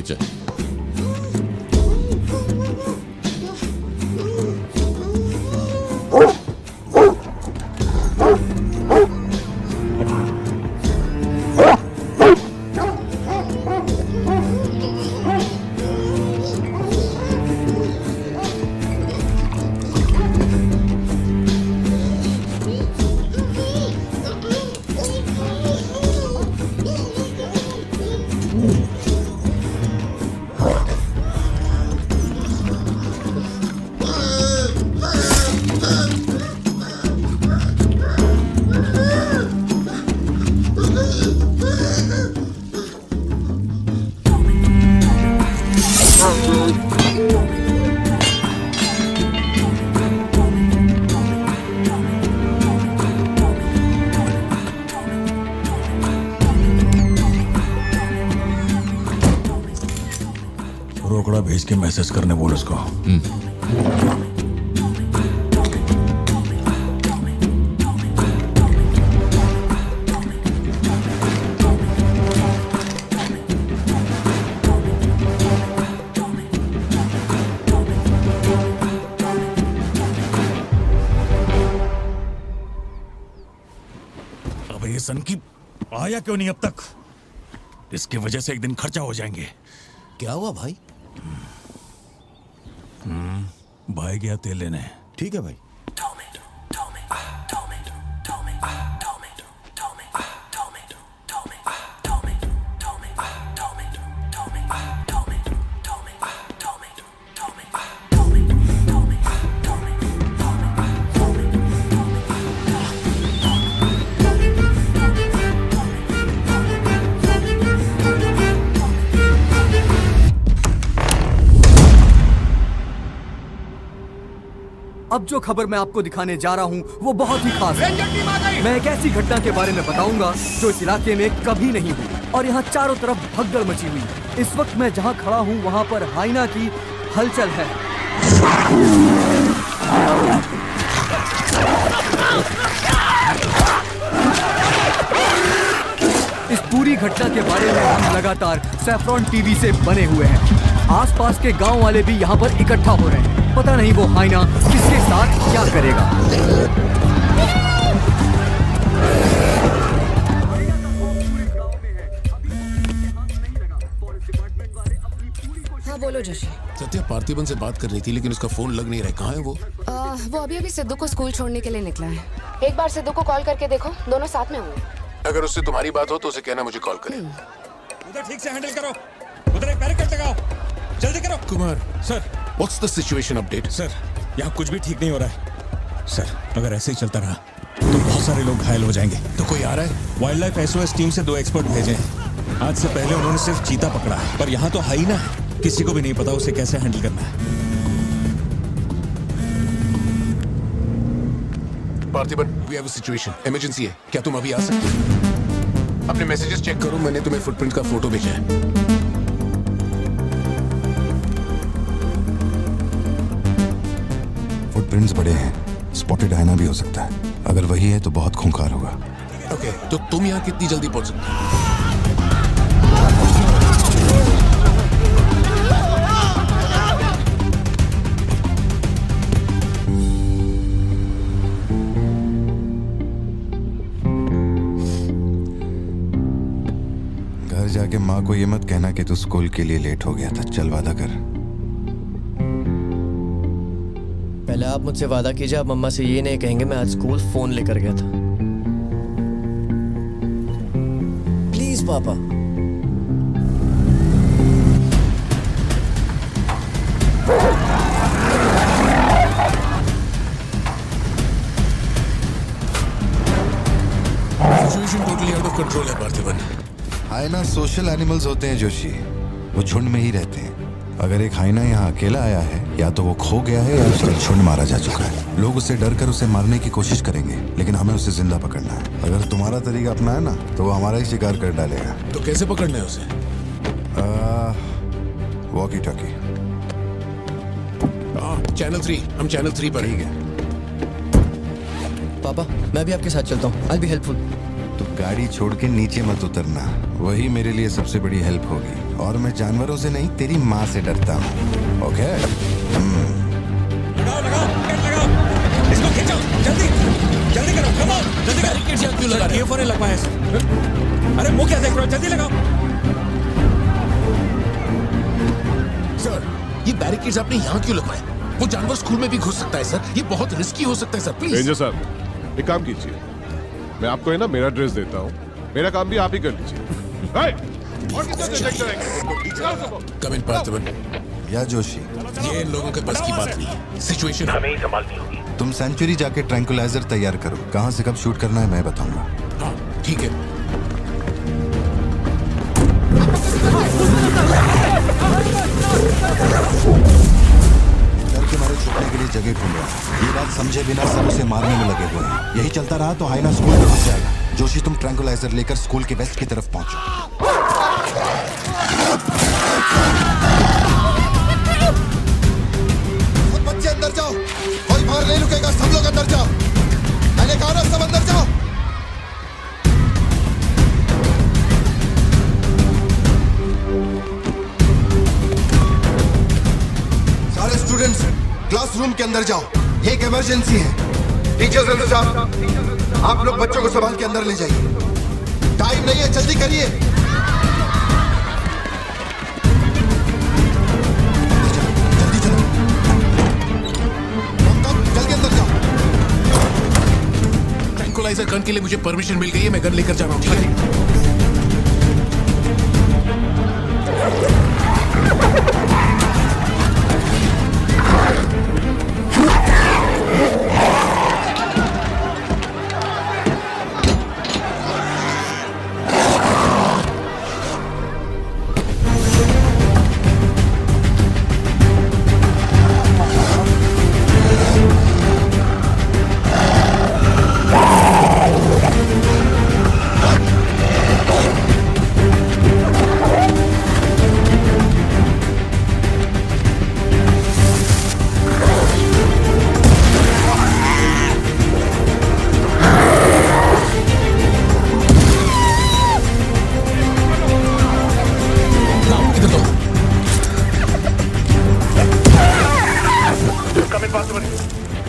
परिचय। रोकड़ा भेज के मैसेज करने बोल उसको। अबे ये सन की आया क्यों नहीं अब तक? इसकी वजह से एक दिन खर्चा हो जाएंगे। क्या हुआ भाई? भाई गया तेल लेने। ठीक है भाई। अब जो खबर मैं आपको दिखाने जा रहा हूँ वो बहुत ही खास है। मैं एक ऐसी घटना के बारे में बताऊंगा जो इस इलाके में कभी नहीं हुई और यहाँ चारों तरफ भगदड़ मची हुई। इस वक्त मैं जहाँ खड़ा हूँ वहाँ पर हाइना की हलचल है। इस पूरी घटना के बारे में हम लगातार सैफ्रॉन टीवी से बने हुए हैं। आसपास के गांव वाले भी यहाँ पर इकट्ठा हो रहे हैं। पता नहीं वो हाइना किसके साथ क्या करेगा। हाँ बोलो जोशी। सत्या पार्थिबन से बात कर रही थी लेकिन उसका फोन लग नहीं रहा है। कहाँ है वो? वो अभी सिद्धू को स्कूल छोड़ने के लिए निकला है। एक बार सिद्धू को कॉल करके देखो, दोनों साथ में होंगे। अगर उससे तुम्हारी बात हो तो उसे कहना मुझे कॉल करे। उधर ठीक से हैंडल करो, उधर एक बैरिकेड लगाओ, जल्दी करो। Kumar sir. What's the situation update? Sir यहाँ कुछ भी ठीक नहीं हो रहा है सर। अगर ऐसे ही चलता रहा तो बहुत सारे लोग घायल हो जाएंगे। तो कोई आ रहा है? वाइल्ड लाइफ एसओएस टीम से 2 एक्सपर्ट भेजे हैं। आज से पहले उन्होंने सिर्फ चीता पकड़ा है, पर यहाँ तो हाइना है। किसी को भी नहीं पता उसे कैसे हैंडल करना है। Parthiban, we have a situation, emergency है। क्या तुम अभी आ सकते हो? अपने मैसेजेस चेक करो, मैंने तुम्हें फुटप्रिंट का फोटो भेजा है। फुटप्रिंट्स बड़े हैं, स्पॉटेड हाइना भी हो सकता है। अगर वही है तो बहुत खूंखार होगा। ओके, तो तुम यहाँ कितनी जल्दी पहुंच सकते हो? घर जाके माँ को ये मत कहना कि तू स्कूल के लिए लेट हो गया था। चल वादा कर। पहले आप मुझसे वादा कीजिए, आप मम्मा से ये नहीं कहेंगे मैं आज स्कूल फोन लेकर गया था। प्लीज पापा। Situation totally out of control है पार्थिबन। हाइना सोशल एनिमल्स होते हैं जोशी, वो झुंड में ही रहते हैं। अगर एक हाइना यहाँ अकेला आया है, या तो वो खो गया है या उसका झुंड मारा जा चुका है। लोग उससे डर कर उसे मारने की कोशिश करेंगे, लेकिन हमें उसे जिंदा पकड़ना है। अगर तुम्हारा तरीका अपनाया ना तो वो हमारा ही शिकार कर डालेगा। तो कैसे पकड़ना है उसे? Walkie talkie. चैनल 3, हम चैनल 3 पर। ठीक है पापा मैं भी आपके साथ चलता हूँ। आई बी हेल्पफुल। तो गाड़ी छोड़ के नीचे मत उतरना, वही मेरे लिए सबसे बड़ी हेल्प होगी। और मैं जानवरों से नहीं, तेरी माँ से डरता हूँ। ओके? लगाओ लगाओ गेट लगाओ, इसको खींचो जल्दी जल्दी करो, कम ऑन जल्दी करो। बैरिकेड यहाँ क्यों लगा रहे हो? ये लगवाया सर। अरे मुंह क्या देख रहे हो, जल्दी लगाओ। सर, ये बैरिकेड्स आपने यहाँ क्यों लगवाए? वो जानवर स्कूल में भी घुस सकता है सर, ये बहुत रिस्की हो सकता है सर, प्लीज। रेंजर साहब, एक काम कीजिए, मैं आपको है ना मेरा ड्रेस देता हूँ, मेरा काम भी आप ही कर लीजिए। और कितना देर देखते रहेंगे? कम इन पार्थिवन। या जोशी, ये इन लोगों के बस की बात नहीं है, सिचुएशन हमें ही संभालनी होगी। तुम सेंचुरी जाके ट्रैंकुलाइजर तैयार करो। कहाँ से कब शूट करना है मैं बताऊंगा। हाँ ठीक है। डर के मारे छुपने के लिए जगह ढूंढ रहा है। ये बात समझे बिना सब उसे मारने में लगे हुए हैं। यही चलता रहा तो हाइना स्कूल में घुस जाएगा। जोशी, तुम ट्रैंकुलाइजर लेकर स्कूल के वेस्ट की तरफ पहुंचो। बच्चे अंदर जाओ, कोई बाहर नहीं रुकेगा, सब लोग अंदर जाओ। मैंने कहा ना, सब अंदर जाओ। सारे स्टूडेंट्स क्लासरूम के अंदर जाओ, एक इमरजेंसी है। टीचर्स अंदर जाओ, आप लोग बच्चों को संभाल के अंदर ले जाइए। टाइम नहीं है, जल्दी करिए। जल्दी चलो, जल्दी अंदर जाओ। ट्रैंकुलाइजर गन के लिए मुझे परमिशन मिल गई है, मैं गन लेकर जा रहा हूँ, ठीक है?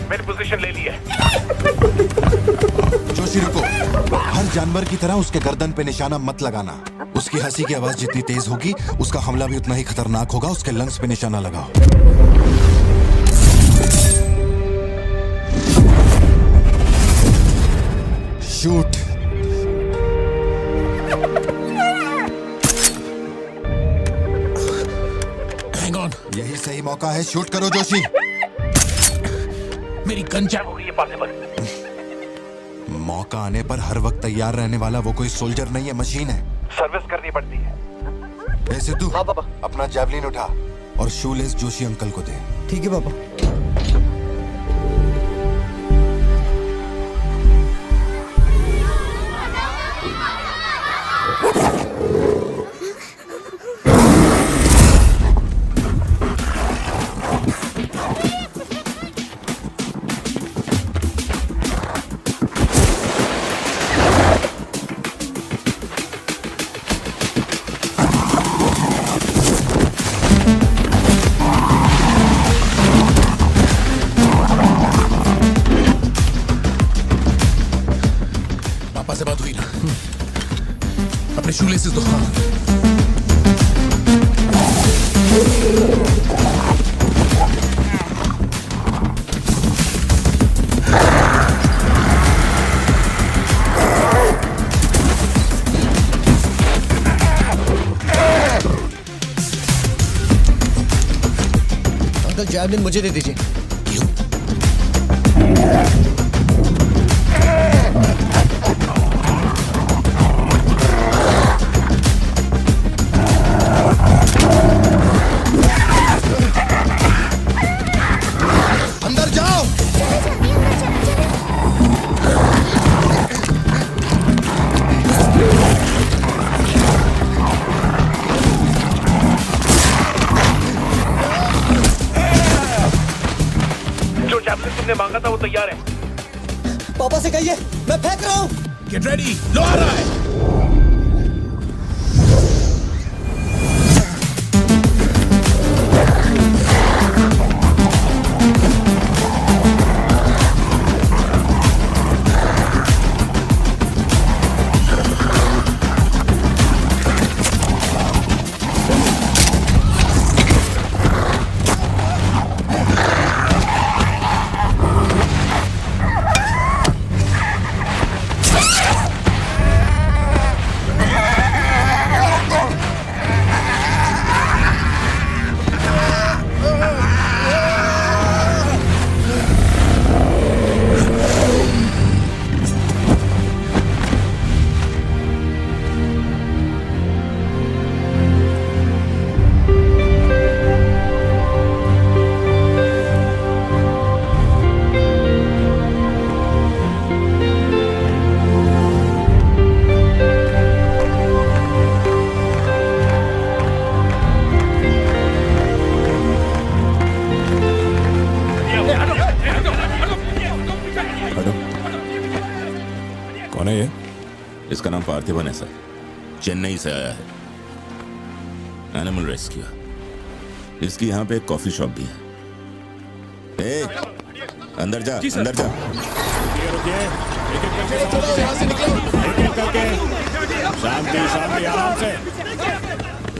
मैंने पोजीशन ले ली है। जोशी रुको, हर जानवर की तरह उसके गर्दन पे निशाना मत लगाना। उसकी हंसी की आवाज जितनी तेज होगी, उसका हमला भी उतना ही खतरनाक होगा। उसके लंग्स पे निशाना लगाओ। शूट। हैंग ऑन, यही सही मौका है, शूट करो जोशी। मेरी गन जैम हो गई है पॉसिबल। मौका आने पर हर वक्त तैयार रहने वाला वो कोई सोल्जर नहीं है, मशीन है। सर्विस करनी पड़ती है। ए सिद्धू, हाँ पापा। अपना जैवलिन उठा और शूलेस जोशी अंकल को दे। ठीक है पापा। पापा से बात हुई ना? अपने शूलेसेस दो। अंकल जैवलिन मुझे दे दीजिए। क्यों? अंदर जाओ। जो जैवलिन तुमने मांगा था वो तैयार है। पापा से कहिए मैं फेंक रहा हूँ। गेट रेडी, लो आ रहा है। कौन है ये? इसका नाम पार्थिवन है सर, चेन्नई से आया है, एनिमल रेस्क्यू। इसकी यहाँ पे एक कॉफी शॉप भी है। ए, अंदर जा, अंदर जा। शांति शांति, आराम से।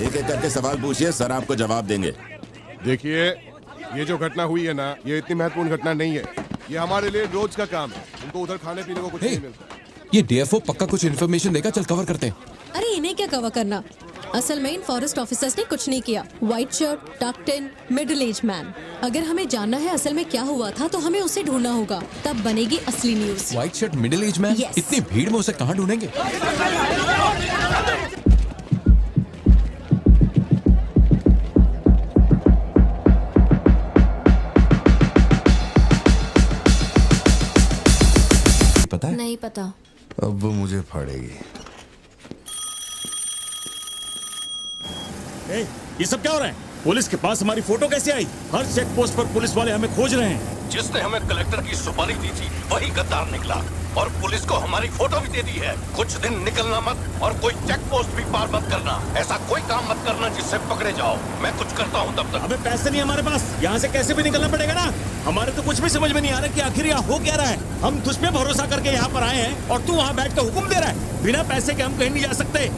एक एक करके सवाल पूछिए, सर आपको जवाब देंगे। देखिए, ये जो घटना हुई है ना, ये इतनी महत्वपूर्ण घटना नहीं है। ये हमारे लिए रोज का काम है। उनको उधर खाने पीने को कुछ नहीं मिलता। ये डीएफओ पक्का कुछ इन्फॉर्मेशन देगा, चल कवर करते हैं। अरे इन्हें क्या कवर करना, असल में इन फॉरेस्ट ऑफिसर्स ने कुछ नहीं किया। व्हाइट शर्ट, टक्ड इन, मिडिल एज मैन। अगर हमें जानना है असल में क्या हुआ था तो हमें उसे ढूंढना होगा, तब बनेगी असली news. White shirt, middle age man, Yes. इतनी भीड़ में उसे कहाँ ढूंढेंगे? पता है? नहीं पता। अब वो मुझे फाड़ेगी। ए, ये सब क्या हो रहा है? पुलिस के पास हमारी फोटो कैसे आई? हर चेक पोस्ट पर पुलिस वाले हमें खोज रहे हैं। जिसने हमें कलेक्टर की सुपारी दी थी वही गद्दार निकला और पुलिस को हमारी फोटो भी दे दी है। कुछ दिन निकलना मत और कोई चेक पोस्ट भी पार मत करना। ऐसा कोई काम मत करना जिससे पकड़े जाओ। मैं कुछ करता हूँ तब तक। अबे पैसे नहीं हमारे पास, यहाँ से कैसे भी निकलना पड़ेगा ना। हमारे तो कुछ भी समझ में नहीं आ रहा कि आखिर यहाँ हो क्या रहा है। हम तुझ पे भरोसा करके यहाँ पर आए हैं और तू वहाँ बैठ के हुक्म दे रहा है। बिना पैसे के हम कहीं नहीं जा सकते।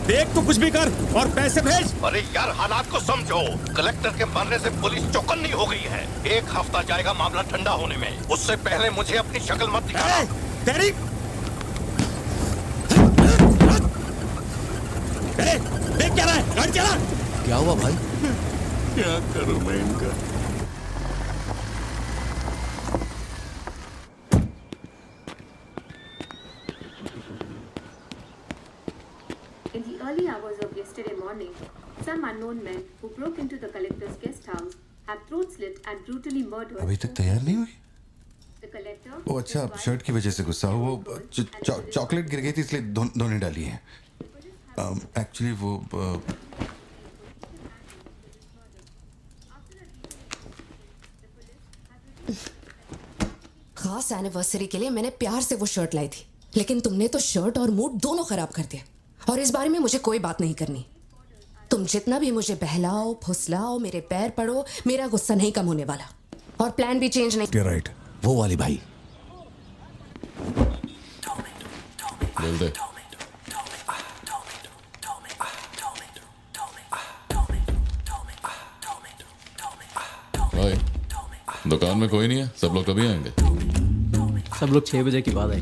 देख, तू कुछ भी कर और पैसे भेज। अरे यार, हालात को समझो। कलेक्टर के मरने से पुलिस चौकन्नी हो गई है। 1 हफ्ता जाएगा मामला ठंडा होने में। उससे पहले मुझे अपनी शक्ल मत दिखाना। तेरी देख क्या रहा है, गाड़ी चला। क्या हुआ भाई? क्या करूं मैं इनका? In the early hours of yesterday morning, some unknown men who broke into the collector's guest house have throat slit and brutally murdered. अभी तक तैयार नहीं हुई? The collector. वो अच्छा, शर्ट की वजह से गुस्सा हो। वो चॉकलेट गिर गई थी इसलिए धोने डाली है। एक्चुअली वो खास एनिवर्सरी के लिए मैंने प्यार से वो शर्ट लाई थी, लेकिन तुमने तो शर्ट और मूड दोनों खराब कर दिया। और इस बारे में मुझे कोई बात नहीं करनी। तुम जितना भी मुझे बहलाओ फुसलाओ, मेरे पैर पड़ो, मेरा गुस्सा नहीं कम होने वाला। और प्लान भी चेंज नहीं। राइट, वो वाली भाई। बोल दे। भाई, दुकान में कोई नहीं है, सब लोग कभी आएंगे? सब लोग 6 बजे की बात है।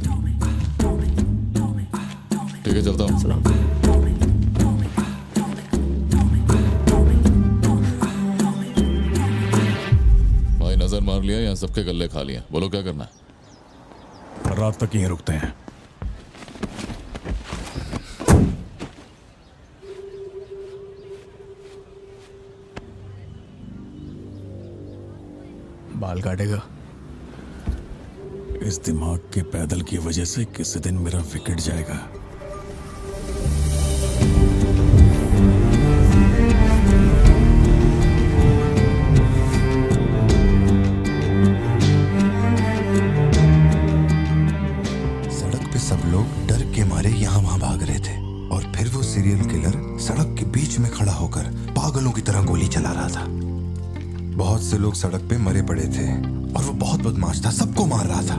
ठीक है, चलता हूँ। भाई, नजर मार लिया, यहाँ सबके गल्ले खा लिया। बोलो क्या करना है? रात तक यहीं रुकते हैं। बाल काटेगा। इस दिमाग के पैदल की वजह से किसी दिन मेरा विकेट जाएगा। सड़क पे सब लोग डर लोग सड़क पे मरे पड़े थे और वो बहुत बदमाश था, सबको मार रहा था।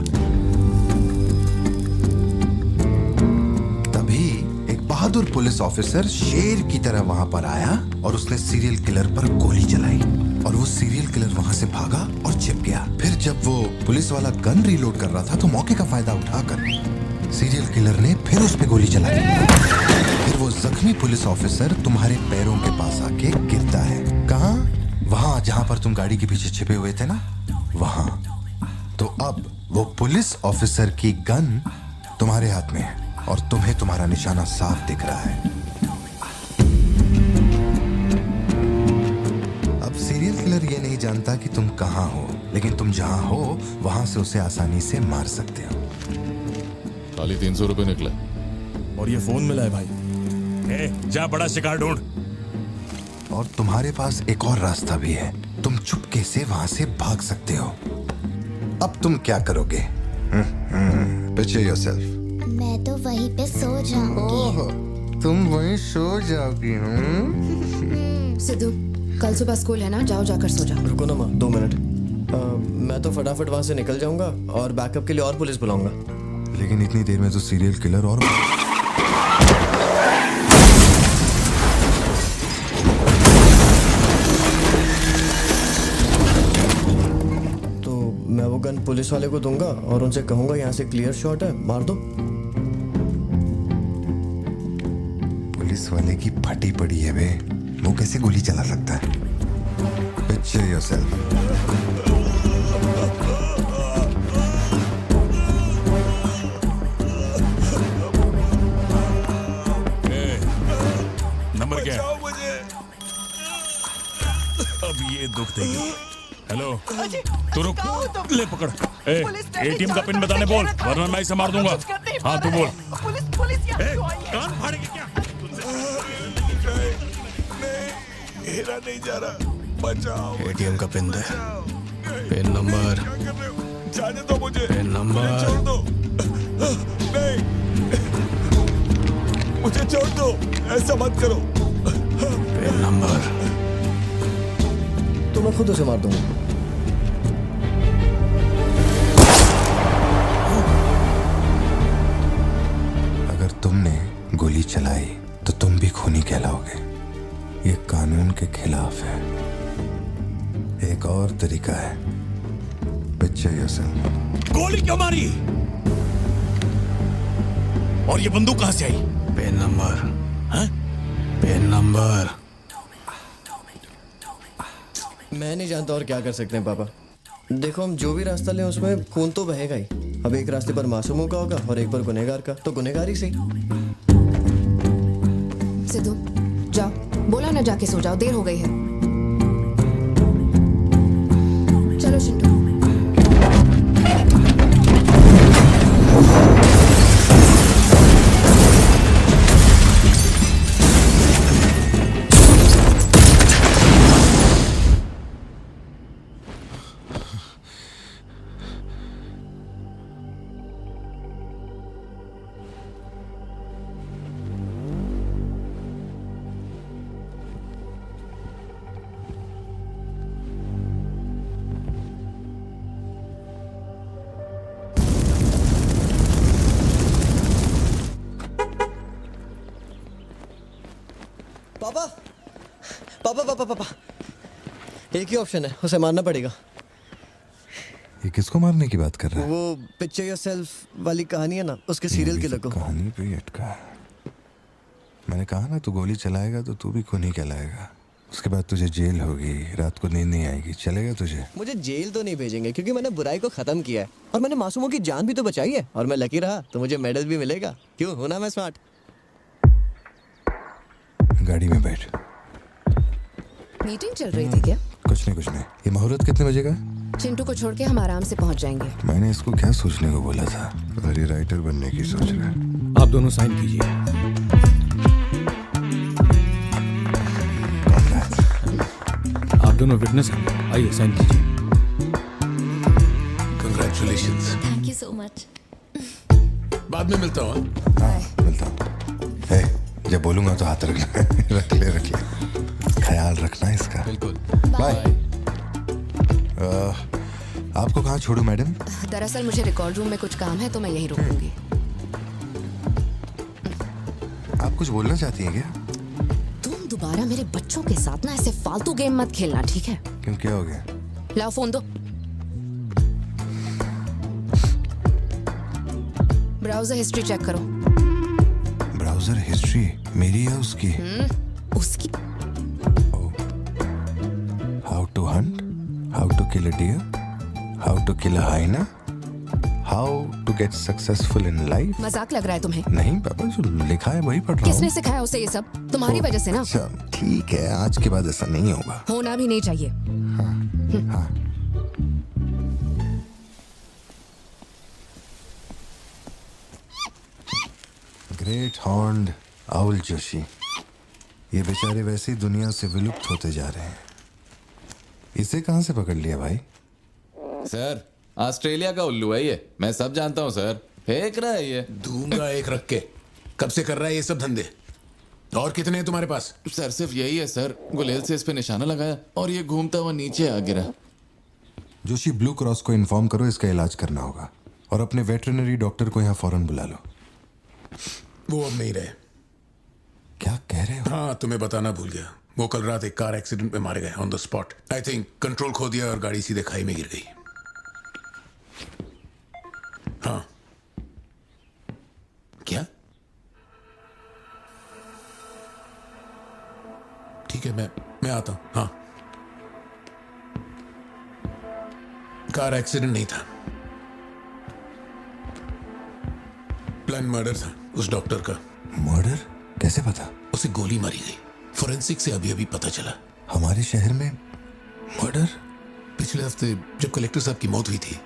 तभी एक बहादुर पुलिस ऑफिसर शेर की तरह वहां पर आया और उसने सीरियल किलर पर गोली चलाई और वो सीरियल किलर वहां से भागा और छिप गया। फिर जब वो पुलिस वाला गन रीलोड कर रहा था तो मौके का फायदा उठाकर सीरियल किलर ने फिर उस पे गोली चलाई। फिर वो जख्मी पुलिस ऑफिसर तुम्हारे पैरों के पास आके गिरता है। कहाँ? वहां जहां पर तुम गाड़ी के पीछे छिपे हुए थे ना, वहां। तो अब वो पुलिस ऑफिसर की गन तुम्हारे हाथ में है और तुम्हें तुम्हारा निशाना साफ दिख रहा है। अब सीरियल किलर ये नहीं जानता कि तुम कहां हो, लेकिन तुम जहां हो वहां से उसे आसानी से मार सकते हो। खाली 300 रुपए निकले और ये फोन मिला है भाई। जा बड़ा शिकार ढूंढ। और तुम्हारे पास एक और रास्ता भी है, तुम चुपके से वहां से भाग सकते हो। अब तुम क्या करोगे? Picture yourself. मैं तो वहीं पे सो जाऊंगी। तुम वहीं सो जाओगी? सिद्धू, कल सुबह स्कूल है ना, जाओ जाकर सो जाओ। रुको ना माँ, 2 मिनट। मैं तो फटाफट वहां से निकल जाऊंगा और बैकअप के लिए और पुलिस बुलाऊंगा। लेकिन इतनी देर में तो सीरियल किलर और मैं वो गन पुलिस वाले को दूंगा और उनसे कहूंगा यहाँ से क्लियर शॉट है, मार दो। पुलिस वाले की फटी पड़ी है बे, वो कैसे गोली चला सकता है? Picture yourself. नंबर क्या है? अब ये दुख देगी। हेलो, तू रुक, ले पकड़। एटीएम का पिन बताने बोल, वरना मैं इसे मार दूंगा। हाँ तू बोल। कान फाड़ेगी क्या? मेरा नहीं जा रहा, बचाओ। एटीएम का पिन दे। Pin number. जाने दो मुझे। Pin number. छोड़ दो। नहीं, मुझे छोड़ दो, ऐसा मत करो। Pin number. तो मैं खुद उसे मार दूंगा। अगर तुमने गोली चलाई तो तुम भी खूनी कहलाओगे। ये कानून के खिलाफ है। एक और तरीका है। Picture yourself. गोली क्यों मारी? और ये बंदूक कहां से आई? Pin number. हाँ? Pin number. मैं नहीं जानता और क्या कर सकते हैं पापा। देखो, हम जो भी रास्ता लें उसमें खून तो बहेगा ही। अब एक रास्ते पर मासूमों का होगा और एक पर गुनहगार का, तो गुनहगार ही सही। सिद्धू, जाओ, बोला ना जाके सो जाओ, देर हो गई है। चलो चिंटू। पापा पापा पापा पापा, एक ही ऑप्शन है, उसे मारना पड़ेगा। ये किसको मारने की बात कर रहा है? वो पिक्चर योरसेल्फ वाली कहानी है ना, उसके सीरियल किलर को। कहानी पे ही अटका है। मैंने कहा ना, तू गोली चलाएगा तो तू भी खूनी कहलाएगा। उसके बाद तुझे जेल होगी, रात को नींद नहीं आएगी। चलेगा तुझे? मुझे जेल तो नहीं भेजेंगे क्योंकि मैंने बुराई को खत्म किया है और मैंने मासूमों की जान भी तो बचाई है और मैं लकी रहा तो मुझे मेडल भी मिलेगा। क्यों, होना मैं स्मार्ट। गाड़ी में बैठ। मीटिंग चल रही थी क्या? कुछ नहीं। ये मुहूर्त कितने बजे का? चिंटू को छोड़ के हम आराम से पहुंच जाएंगे। मैंने इसको क्या सोचने को बोला था? अरे राइटर बनने की सोच रहा है। आप दोनों साइन कीजिए। आप दोनों विटनेस हैं, आइए साइन कीजिए। Congratulations. Thank you so much. बाद में मिलता हूँ। हाँ, मिलता हूँ। जब बोलूंगा तो हाथ रख ले। रख ले। ख्याल रखना इसका। बिल्कुल। बाय। आपको कहाँ छोड़ूं मैडम? दरअसल मुझे रिकॉर्ड रूम में कुछ काम है तो मैं यहीं रुकूंगी। आप कुछ बोलना चाहती हैं क्या? तुम दोबारा मेरे बच्चों के साथ ना ऐसे फालतू गेम मत खेलना, ठीक है? क्यों, क्या हो गया? लाओ फोन दो। ब्राउजर हिस्ट्री चेक करो। ब्राउजर हिस्ट्री मेरी या उसकी? उसकी। How to hunt, how to kill a deer, how to kill a hyena, how to get successful in life. मजाक लग रहा है तुम्हें? नहीं पापा, जो लिखा है वही पढ़ रहा हूँ। किसने सिखाया उसे ये सब? तुम्हारी वजह से ना। अच्छा ठीक है, आज के बाद ऐसा नहीं होगा। होना भी नहीं चाहिए। हाँ। ग्रेट हॉर्न्ड आउल जोशी, ये बेचारे वैसे ही दुनिया से विलुप्त होते जा रहे हैं। इसे कहाँ से पकड़ लिया भाई? सर ऑस्ट्रेलिया का उल्लू है ये, मैं सब जानता हूँ सर। फेंक रहा है ये। दूंगा एक रख के। कब से कर रहा है ये सब धंधे? और कितने हैं तुम्हारे पास? सर सिर्फ यही है सर, गुलेल से इस पे निशाना लगाया और ये घूमता हुआ नीचे आ गिरा। जोशी, ब्लू क्रॉस को इन्फॉर्म करो, इसका इलाज करना होगा। और अपने वेटरनरी डॉक्टर को यहाँ फौरन बुला लो। वो अब नहीं रहे। क्या कह रहे हो? हाँ, तुम्हें बताना भूल गया। वो कल रात एक कार एक्सीडेंट में मारे गए on the spot. I think control खो दिया और गाड़ी सीधे खाई में गिर गई। हाँ। क्या? ठीक है, मैं आता हूं। हाँ, कार एक्सीडेंट नहीं था, प्लान मर्डर था उस डॉक्टर का। मर्डर? कैसे पता? उसे गोली मारी गई। फोरेंसिक से अभी अभी पता चला। हमारे शहर में मर्डर? पिछले हफ्ते जब कलेक्टर साहब की मौत हुई थी,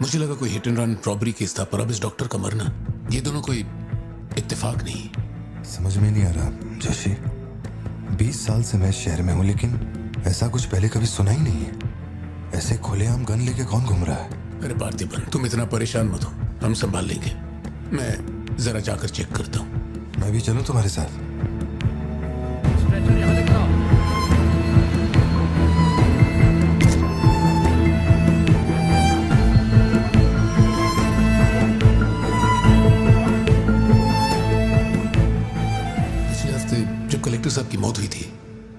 मुझे लगा कोई hit and run robbery case था, पर अब इस डॉक्टर का मरना, ये दोनों कोई इत्तेफाक नहीं। समझ में नहीं आ रहा जोशी। 20 साल से मैं इस शहर में हूँ, लेकिन ऐसा कुछ पहले कभी सुना ही नहीं है। ऐसे खुलेआम गन लेके कौन घूम रहा है? अरे पार्थिबन, तुम इतना परेशान मत हो, हम संभाल लेंगे। मैं जरा जाकर चेक करता हूँ। मैं भी चलूं तुम्हारे साथ? पिछले हफ्ते जब कलेक्टर साहब की मौत हुई थी,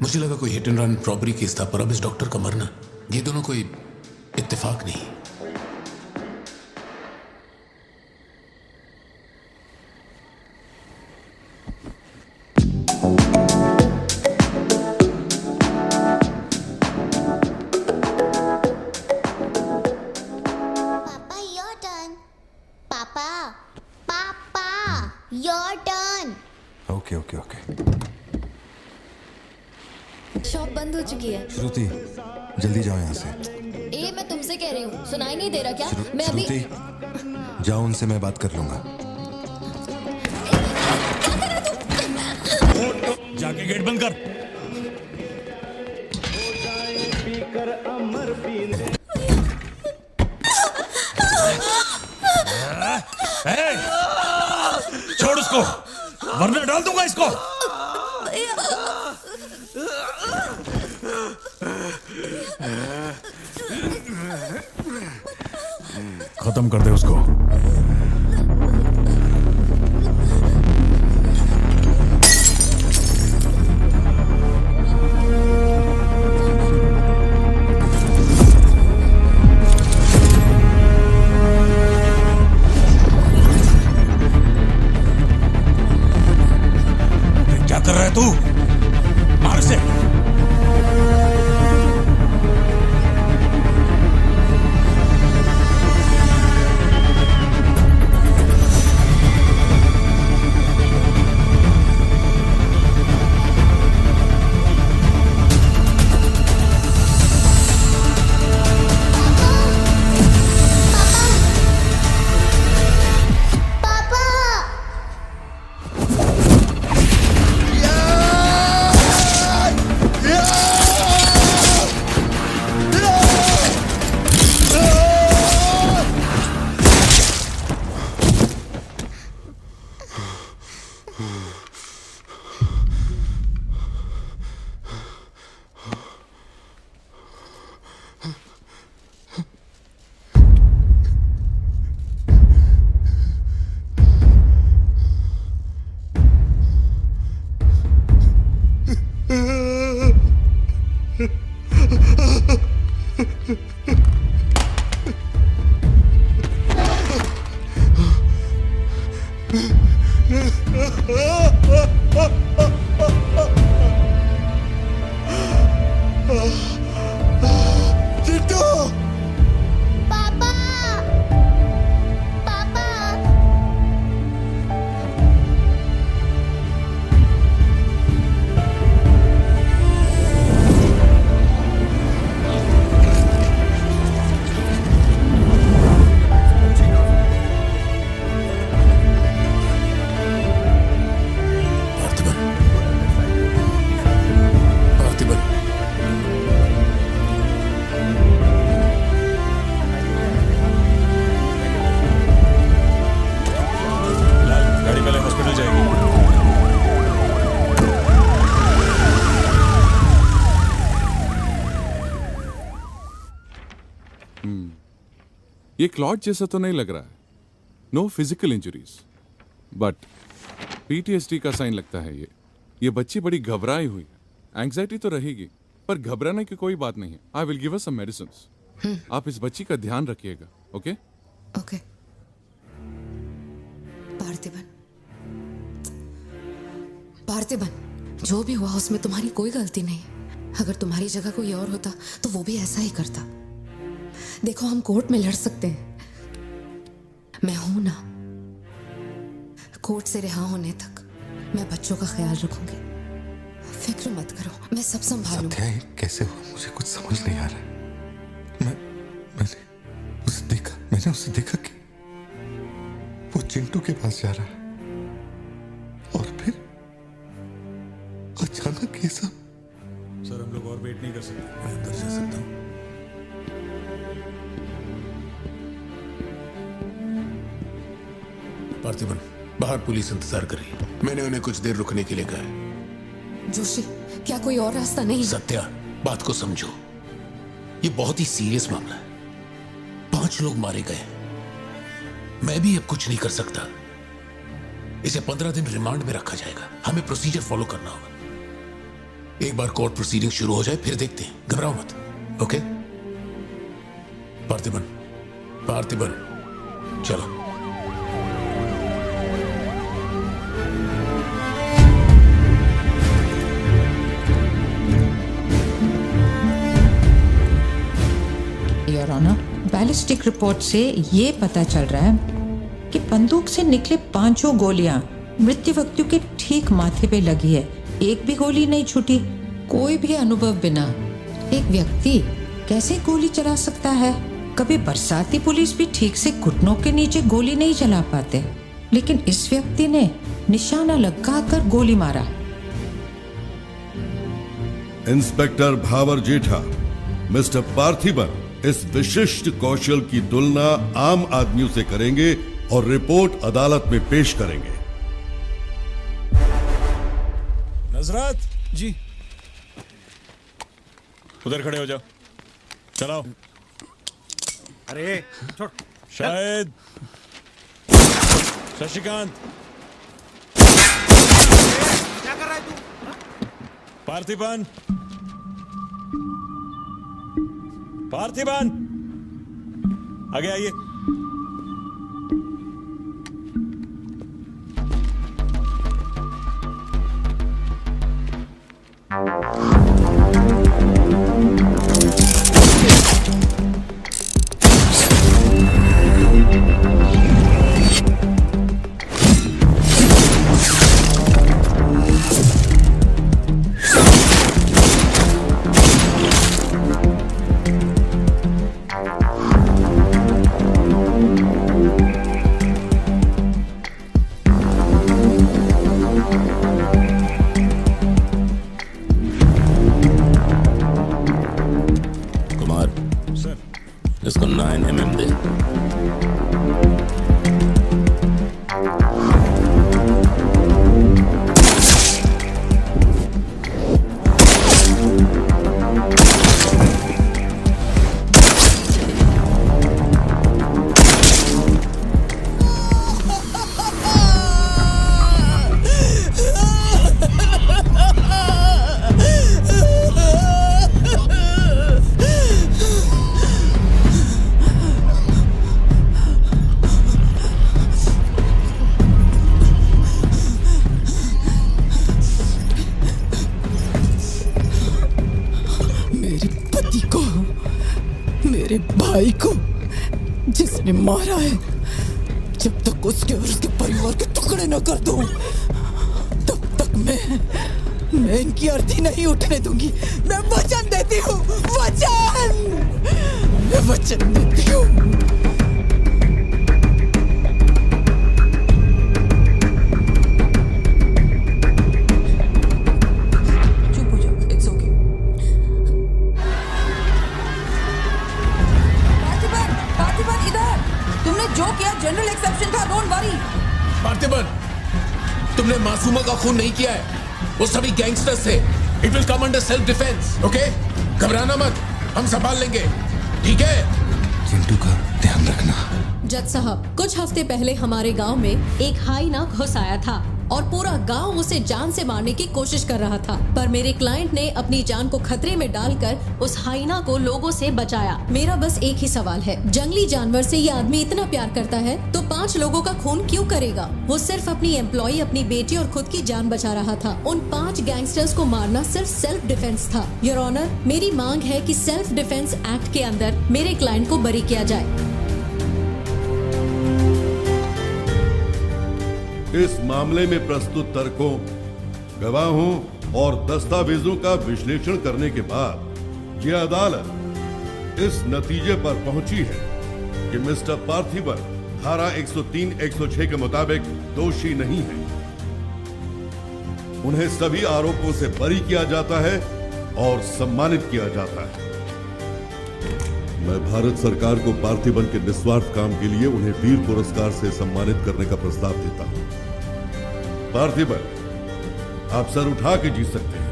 मुझे लगा कोई hit and run robbery case था, पर अब इस डॉक्टर का मरना, ये दोनों कोई इत्तेफाक नहीं। शॉप बंद हो चुकी है। श्रुति, जल्दी जाओ यहाँ से। ए, मैं तुमसे कह रही हूँ, सुनाई नहीं दे रहा क्या? मैं अभी। श्रुति, जाओ, उनसे मैं बात कर लूंगा। जाके गेट बंद कर। छोड़ उसको, वरना डाल दूंगा इसको। खत्म कर दे उसको। क्या कर रहा है तू? मार से। ये क्लॉट जैसा तो नहीं लग रहा है. No physical injuries, but PTSD का साइन लगता है ये बच्ची बड़ी घबराई हुई है. एंग्जाइटी तो रहेगी, पर घबराने की कोई बात नहीं है. I will give her some medicines. आप इस बच्ची का ध्यान रखिएगा. Okay okay. पार्थिबन, जो भी हुआ उसमें तुम्हारी कोई गलती नहीं. अगर तुम्हारी जगह कोई और होता तो वो भी ऐसा ही करता. देखो, हम कोर्ट में लड़ सकते हैं, मैं हूं ना. कोर्ट से रिहा होने तक मैं बच्चों का ख्याल रखूंगी. फिक्र मत करो, मैं सब संभालूंगी. सत्या, ये कैसे हुआ मुझे कुछ समझ नहीं आ रहा है. मैंने उसे देखा कि वो चिंटू के पास जा रहा है और फिर अचानक ये सब. सर, हम लोग और वेट नहीं कर सकते. मैं अंदर जा सकता हूँ? पार्थिबन, बाहर पुलिस इंतजार कर रही है. मैंने उन्हें कुछ देर रुकने के लिए कहा है. जोशी, क्या कोई और रास्ता नहीं? सत्या, बात को समझो. ये बहुत ही सीरियस मामला है. 5 लोग मारे गए. मैं भी अब कुछ नहीं कर सकता. इसे 15 दिन रिमांड में रखा जाएगा. हमें प्रोसीजर फॉलो करना होगा. एक बार कोर्ट प्रोसीडिंग शुरू हो जाए फिर देखते हैं. घबराओ मत. ओके? पार्थिबन, चलो. योर ऑनर, बैलिस्टिक रिपोर्ट से ये पता चल रहा है कि बंदूक से निकले 5 गोलियां मृत्यु व्यक्ति के ठीक माथे पे लगी है. एक भी गोली नहीं छूटी. कोई भी अनुभव बिना एक व्यक्ति कैसे गोली चला सकता है? कभी बरसाती पुलिस भी ठीक से घुटनों के नीचे गोली नहीं चला पाते, लेकिन इस व्यक्ति ने निशाना लगाकर गोली मारा. इंस्पेक्टर भावर जेठा, मिस्टर पार्थिबन इस विशिष्ट कौशल की तुलना आम आदमियों से करेंगे और रिपोर्ट अदालत में पेश करेंगे. नजरत जी, उधर खड़े हो जाओ. चलाओ. अरे छोड़. शायद शशिकांत, क्या कर रहा है तू? पार्थिबन, आगे आइए. इसको 9 mm दे. मेरे भाई को जिसने मारा है, जब तक उसके और उसके परिवार के टुकड़े न कर दूं, तब तक मैं इनकी अर्थी नहीं उठने दूंगी. मैं वचन देती हूँ, मैं वचन देती हूँ. जनरल एक्सेप्शन था, डोंट वरी. पार्थिबन, तुमने मासूमा का खून नहीं किया है. वो सभी गैंगस्टर्स थे. It will come under self defence. Okay? घबराना मत, हम संभाल लेंगे. ठीक है? चिंटू का ध्यान रखना। जज साहब, कुछ हफ्ते पहले हमारे गांव में एक हाइना घुस आया था और पूरा गांव उसे जान से मारने की कोशिश कर रहा था, पर मेरे क्लाइंट ने अपनी जान को खतरे में डालकर उस हाइना को लोगों से बचाया। मेरा बस एक ही सवाल है, जंगली जानवर से ये आदमी इतना प्यार करता है तो 5 लोगों का खून क्यों करेगा? वो सिर्फ अपनी एम्प्लॉय, अपनी बेटी और खुद की जान बचा रहा था। उन 5 गैंगस्टर्स को मारना सिर्फ सेल्फ डिफेंस था। योर ऑनर, मेरी मांग है कि सेल्फ डिफेंस एक्ट के अंदर मेरे क्लाइंट को बरी किया जाए। इस मामले में प्रस्तुत तर्कों, गवाहों और दस्तावेजों का विश्लेषण करने के बाद यह अदालत इस नतीजे पर पहुंची है कि मिस्टर पार्थिबन धारा 103-106 के मुताबिक दोषी नहीं है। उन्हें सभी आरोपों से बरी किया जाता है और सम्मानित किया जाता है। मैं भारत सरकार को पार्थिबन के निस्वार्थ काम के लिए उन्हें वीर पुरस्कार से सम्मानित करने का प्रस्ताव देता हूं। पार्थिबन, आप सर उठा के जी सकते हैं।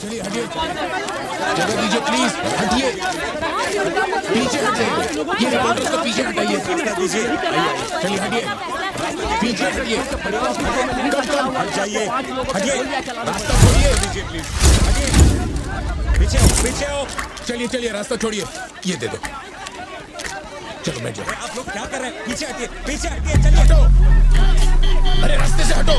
चलिए हटिए, जगह दीजिए प्लीज, हटिए, पीछे हट जाइए, ये रिपोर्टर्स को पीछे हटाइए, चलिए हटिए, पीछे हटिए, हट जाइए, हटिए, रास्ता छोड़िए, दीजिए प्लीज, हटिए, पीछे हो, पीछे हो, चलिए चलिए रास्ता छोड़िए, ये दे दो, चलो बैठ जाओ। आप लोग क्या कर रहे हैं? पीछे हटिए, चलिए। हटो, अरे रास्ते से हटो।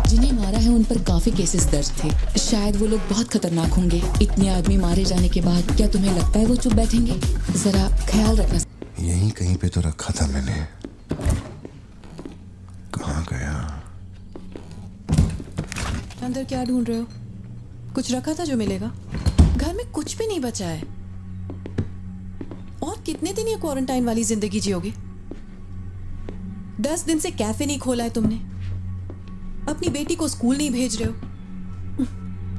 जिन्हें मारा है उन पर काफी केसेस दर्ज थे। शायद वो लोग बहुत खतरनाक होंगे। इतने आदमी मारे जाने के बाद क्या तुम्हें लगता है वो चुप बैठेंगे? जरा ख्याल रखना। यहीं कहीं पे तो रखा था मैंने, कहाँ गया? अंदर क्या ढूंढ रहे हो? कुछ रखा था जो मिलेगा? घर में कुछ भी नहीं बचा है। और कितने दिन ये क्वारंटाइन वाली जिंदगी जियोगे? 10 दिन से कैफे नहीं खोला है तुमने, अपनी बेटी को स्कूल नहीं भेज रहे हो।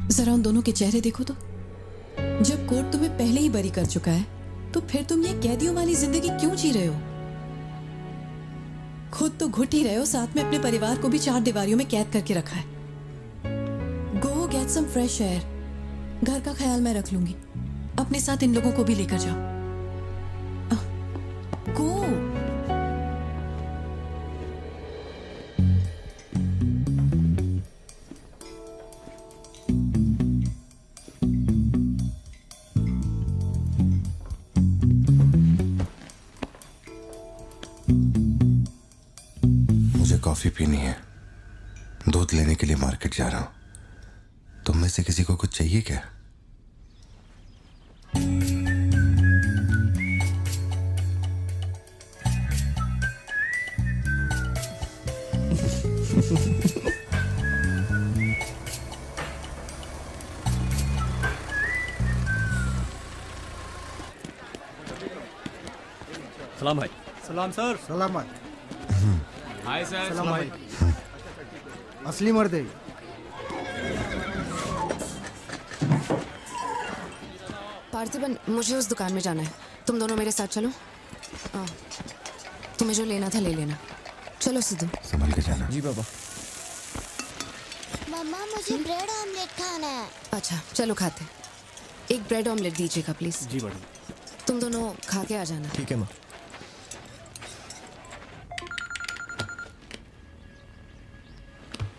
जरा उन दोनों के चेहरे देखो तो। जब कोर्ट तुम्हें पहले ही बरी कर चुका है तो फिर तुम ये कैदियों वाली जिंदगी क्यों जी रहे हो? खुद तो घुट ही रहे हो, साथ में अपने परिवार को भी 4 दीवारियों में कैद करके रखा है। Go get some fresh air. घर का ख्याल मैं रख लूंगी। अपने साथ इन लोगों को भी लेकर जाओ। गो। मुझे कॉफी पीनी है, दूध लेने के लिए मार्केट जा रहा हूं। तुम में से किसी को कुछ चाहिए क्या? सलाम भाई। सलाम सर। सलामत। Hi sir. सलाम भाई। असली मर्द है। पार्थिबन, मुझे उस दुकान में जाना है, तुम दोनों मेरे साथ चलो। तुम्हें जो लेना था ले लेना। चलो सिद्धू। संभल के जाना। जी बाबा। मम्मा मुझे ब्रेड ऑमलेट खाना है। अच्छा चलो खाते। एक ब्रेड ऑमलेट दीजिएगा प्लीज। जी बढ़िया। तुम दोनों खा के आ जाना। ठीक है माँ।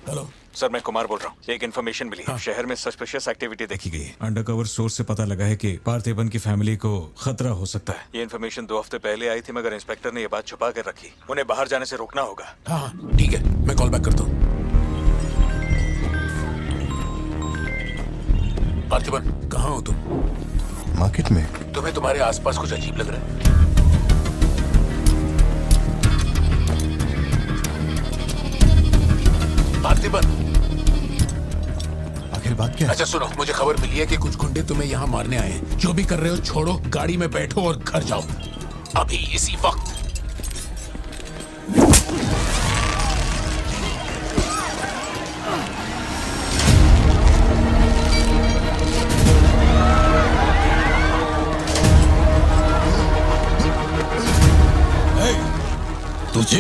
हेलो सर, मैं कुमार बोल रहा हूँ। एक इन्फॉर्मेशन मिली है। शहर में सस्पिशियस एक्टिविटी देखी गई है। अंडरकवर सोर्स से पता लगा है कि पार्थिबन की फैमिली को खतरा हो सकता है। ये इन्फॉर्मेशन 2 हफ्ते पहले आई थी, मगर इंस्पेक्टर ने ये बात छुपा कर रखी। उन्हें बाहर जाने से रोकना होगा। हाँ ठीक है, मैं कॉल बैक करता हूँ। पार्थिबन, कहाँ हो तुम? मार्केट में। तुम्हें तुम्हारे आसपास कुछ अजीब लग रहा है? पार्थिबन, आखिर बात क्या है? अच्छा सुनो, मुझे खबर मिली है कि कुछ गुंडे तुम्हें यहाँ मारने आए हैं। जो भी कर रहे हो छोड़ो, गाड़ी में बैठो और घर जाओ अभी इसी वक्त।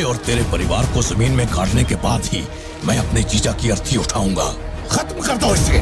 और तेरे परिवार को जमीन में गाड़ने के बाद ही मैं अपने जीजा की अर्थी उठाऊंगा। खत्म कर दो इसे।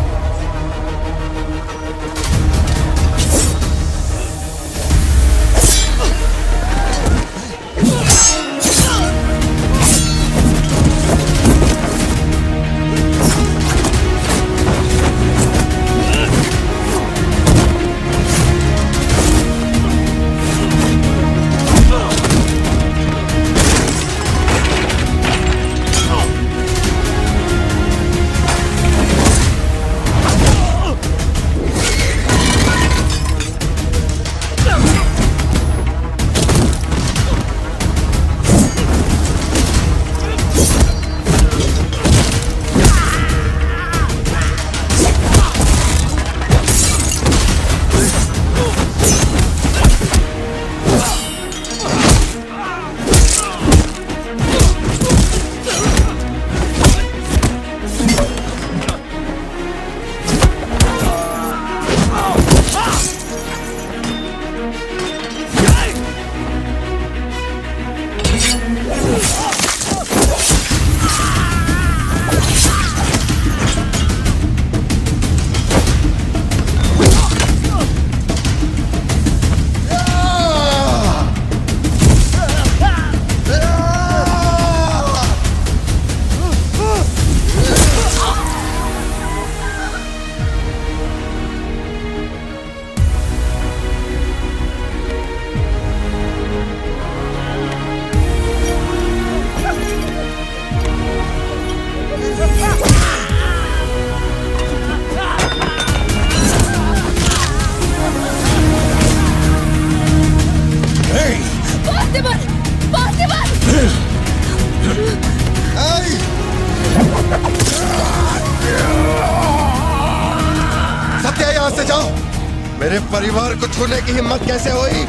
से जाओ। मेरे परिवार को छूने की हिम्मत कैसे हुई?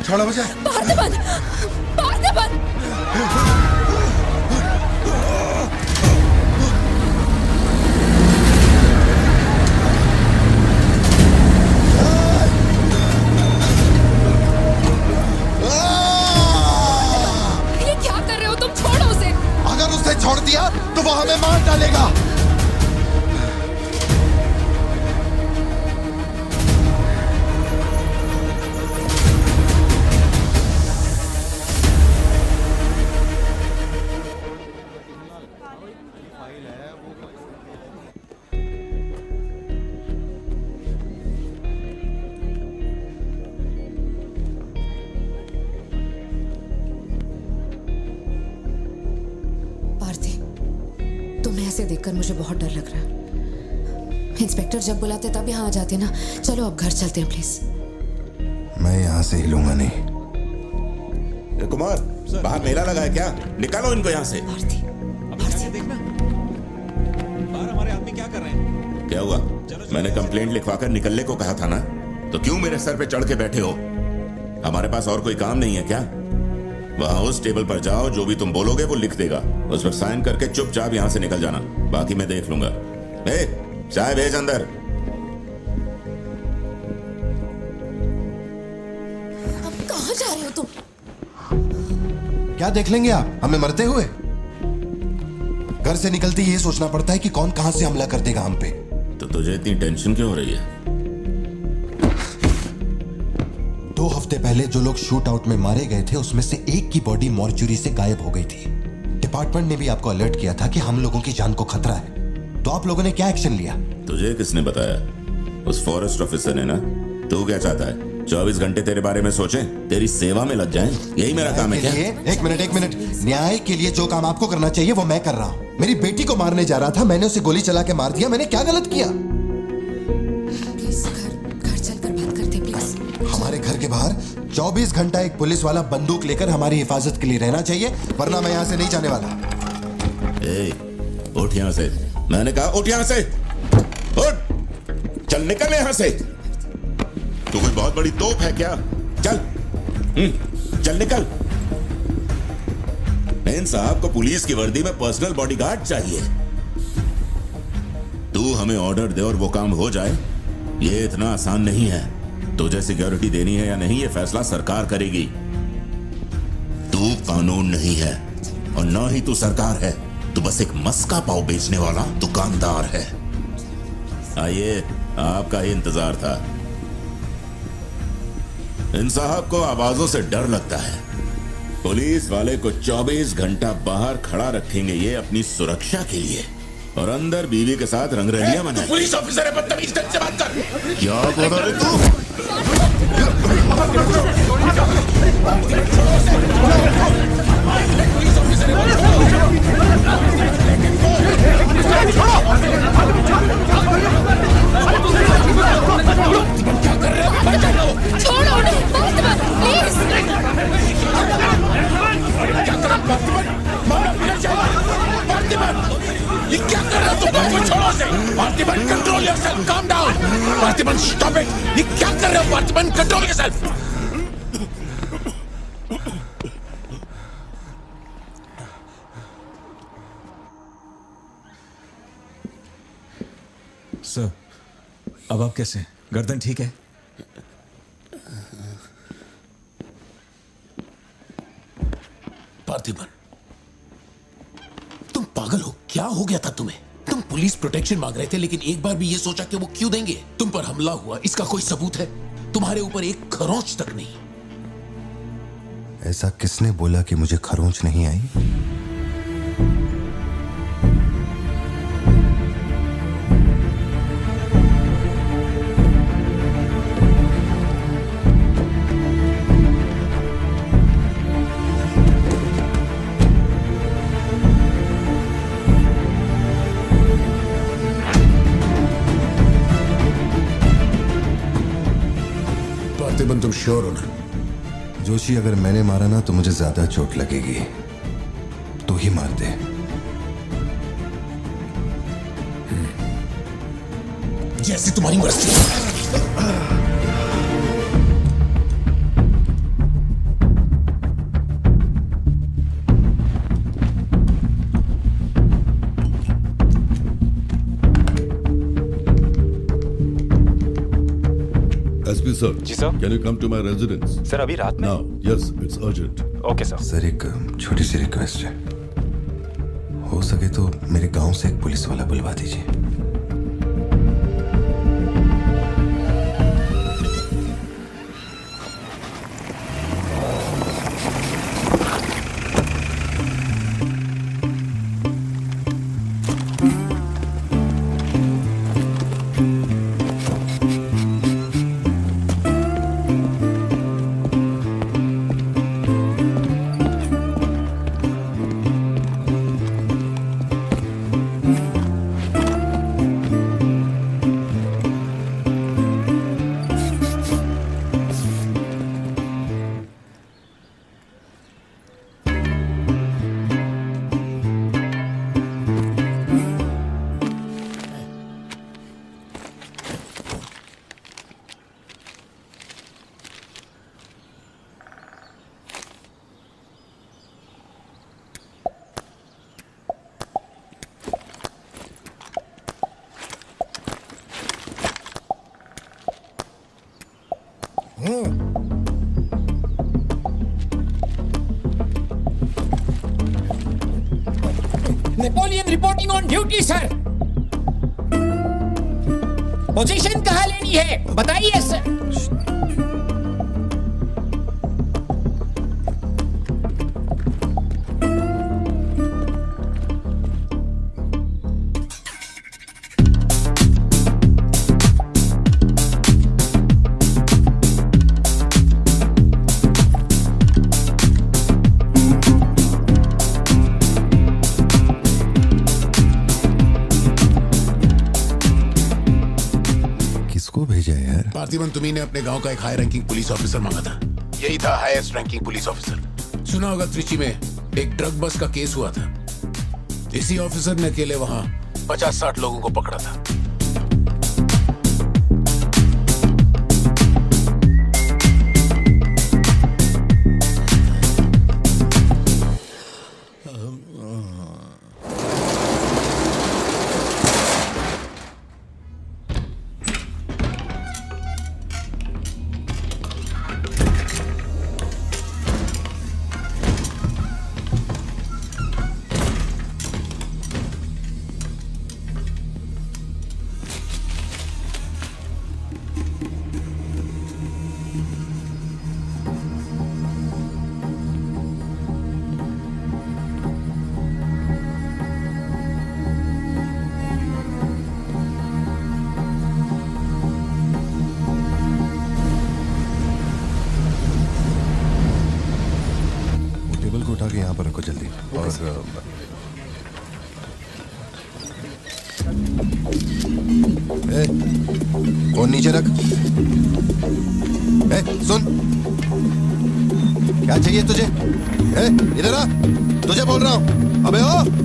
छोड़ो मुझे। पार्थिबन, पार्थिबन। ये क्या कर रहे हो तुम? छोड़ो उसे। अगर उसे छोड़ दिया तो वो हमें मार डालेगा। ऐसे देखकर मुझे बहुत डर लग रहा है। इंस्पेक्टर जब बुलाते तब यहाँ आ जाते ना। चलो अब घर चलते हैं प्लीज। मैं यहाँ से हिलूंगा नहीं। कुमार, बाहर मेला लगा है क्या? निकालो इनको यहाँ से। देखना बाहर हमारे आदमी क्या कर रहे हैं। क्या हुआ? मैंने कंप्लेंट लिखवाकर निकलने को कहा था ना, तो क्यों मेरे सर पे चढ़ के बैठे हो? हमारे पास और कोई काम नहीं है क्या? वहां उस टेबल पर जाओ, जो भी तुम बोलोगे वो लिख देगा। उस पर साइन करके चुपचाप यहां से निकल जाना, बाकी मैं देख लूंगा। चाय भेज अंदर। अब कहां जा रहे हो तुम? क्या देख लेंगे आप हमें मरते हुए? घर से निकलते ये सोचना पड़ता है कि कौन कहां से हमला कर देगा हम पे। तो तुझे इतनी टेंशन क्यों हो रही है? 2 हफ्ते पहले जो लोग शूट आउट में मारे गए थे उसमें से एक की बॉडी मॉर्चुरी से गायब हो गई थी। डिपार्टमेंट ने भी आपको अलर्ट किया था कि हम लोगों की जान को खतरा है, तो आप लोगों ने क्या एक्शन लिया? तुझे किसने बताया? उस फॉरेस्ट ऑफिसर ने ना। तू क्या चाहता है? 24 घंटे तेरे बारे में सोचें, तेरी सेवा में लग जाएं? यही मेरा काम है क्या? एक मिनट। न्याय के लिए जो काम आपको करना चाहिए वो मैं कर रहा हूँ। मेरी बेटी को मारने जा रहा था, मैंने उसे गोली चला के मार दिया। मैंने क्या गलत किया? प्लीज घर चलकर बात करते प्लीज। हमारे घर के बाहर 24 घंटा एक पुलिस वाला बंदूक लेकर हमारी हिफाजत के लिए रहना चाहिए, वरना मैं यहाँ से नहीं जाने वाला। उठ यहाँ से। मैंने कहा उठ यहाँ से। उठ, चल निकल यहाँ से। तू कोई बहुत बड़ी तोप है क्या? चल चल निकल। इन साहब को पुलिस की वर्दी में पर्सनल बॉडीगार्ड चाहिए। तू हमें ऑर्डर दे और वो काम हो जाए, ये इतना आसान नहीं है। तुझे सिक्योरिटी देनी है या नहीं, ये फैसला सरकार करेगी। तू कानून नहीं है और ना ही तू सरकार है। तू बस एक मस्का पाव बेचने वाला दुकानदार है। आइए, आपका ही इंतजार था। इन साहब को आवाजों से डर लगता है। पुलिस वाले को 24 घंटा बाहर खड़ा रखेंगे ये अपनी सुरक्षा के लिए, और अंदर बीवी के साथ रंगरलियां मनाएंगे। पुलिस ऑफिसर है, बदतमीज ढंग से बात कर। क्या बोल रहे तू? छोड़ो उन्हें, प्लीज। ये क्या कर रहे हो तुम? छोड़ो से। Parthiban, control yourself, calm down. Parthiban, stop it. ये क्या कर रहे हो पार्थिबन? Control yourself. सर, अब आप कैसे हैं? गर्दन ठीक है? पार्थिबन, तुम पागल हो? क्या हो गया था तुम्हें? तुम पुलिस प्रोटेक्शन मांग रहे थे, लेकिन एक बार भी ये सोचा कि वो क्यों देंगे? तुम पर हमला हुआ, इसका कोई सबूत है? तुम्हारे ऊपर एक खरोंच तक नहीं। ऐसा किसने बोला कि मुझे खरोंच नहीं आई? पार्थिबन, तुम श्योर हो ना? जोशी, अगर मैंने मारा ना तो मुझे ज्यादा चोट लगेगी। तू ही मार दे। जैसे तुम्हारी मर्जी। SP sir. जी sir. Can you come to my residence? Sir, अभी रात में? Now, yes, it's urgent. Okay sir. Sir, एक छोटी सी रिक्वेस्ट है। हो सके तो मेरे गांव से एक पुलिस वाला बुलवा दीजिए। Napoleon reporting on duty sir. Position कहाँ लेनी है बताइए सर। पार्थिवन, तुम्ही ने अपने गांव का एक हाई रैंकिंग पुलिस ऑफिसर मांगा था। यही था हाईएस्ट रैंकिंग पुलिस ऑफिसर। सुना होगा त्रिची में एक ड्रग बस का केस हुआ था। इसी ऑफिसर ने अकेले वहां 50-60 लोगों को पकड़ा था। उठा के यहाँ पर रखो जल्दी। और फोन नीचे रख। सुन, क्या चाहिए तुझे? इधर आ, तुझे बोल रहा हूँ। अबे ओ,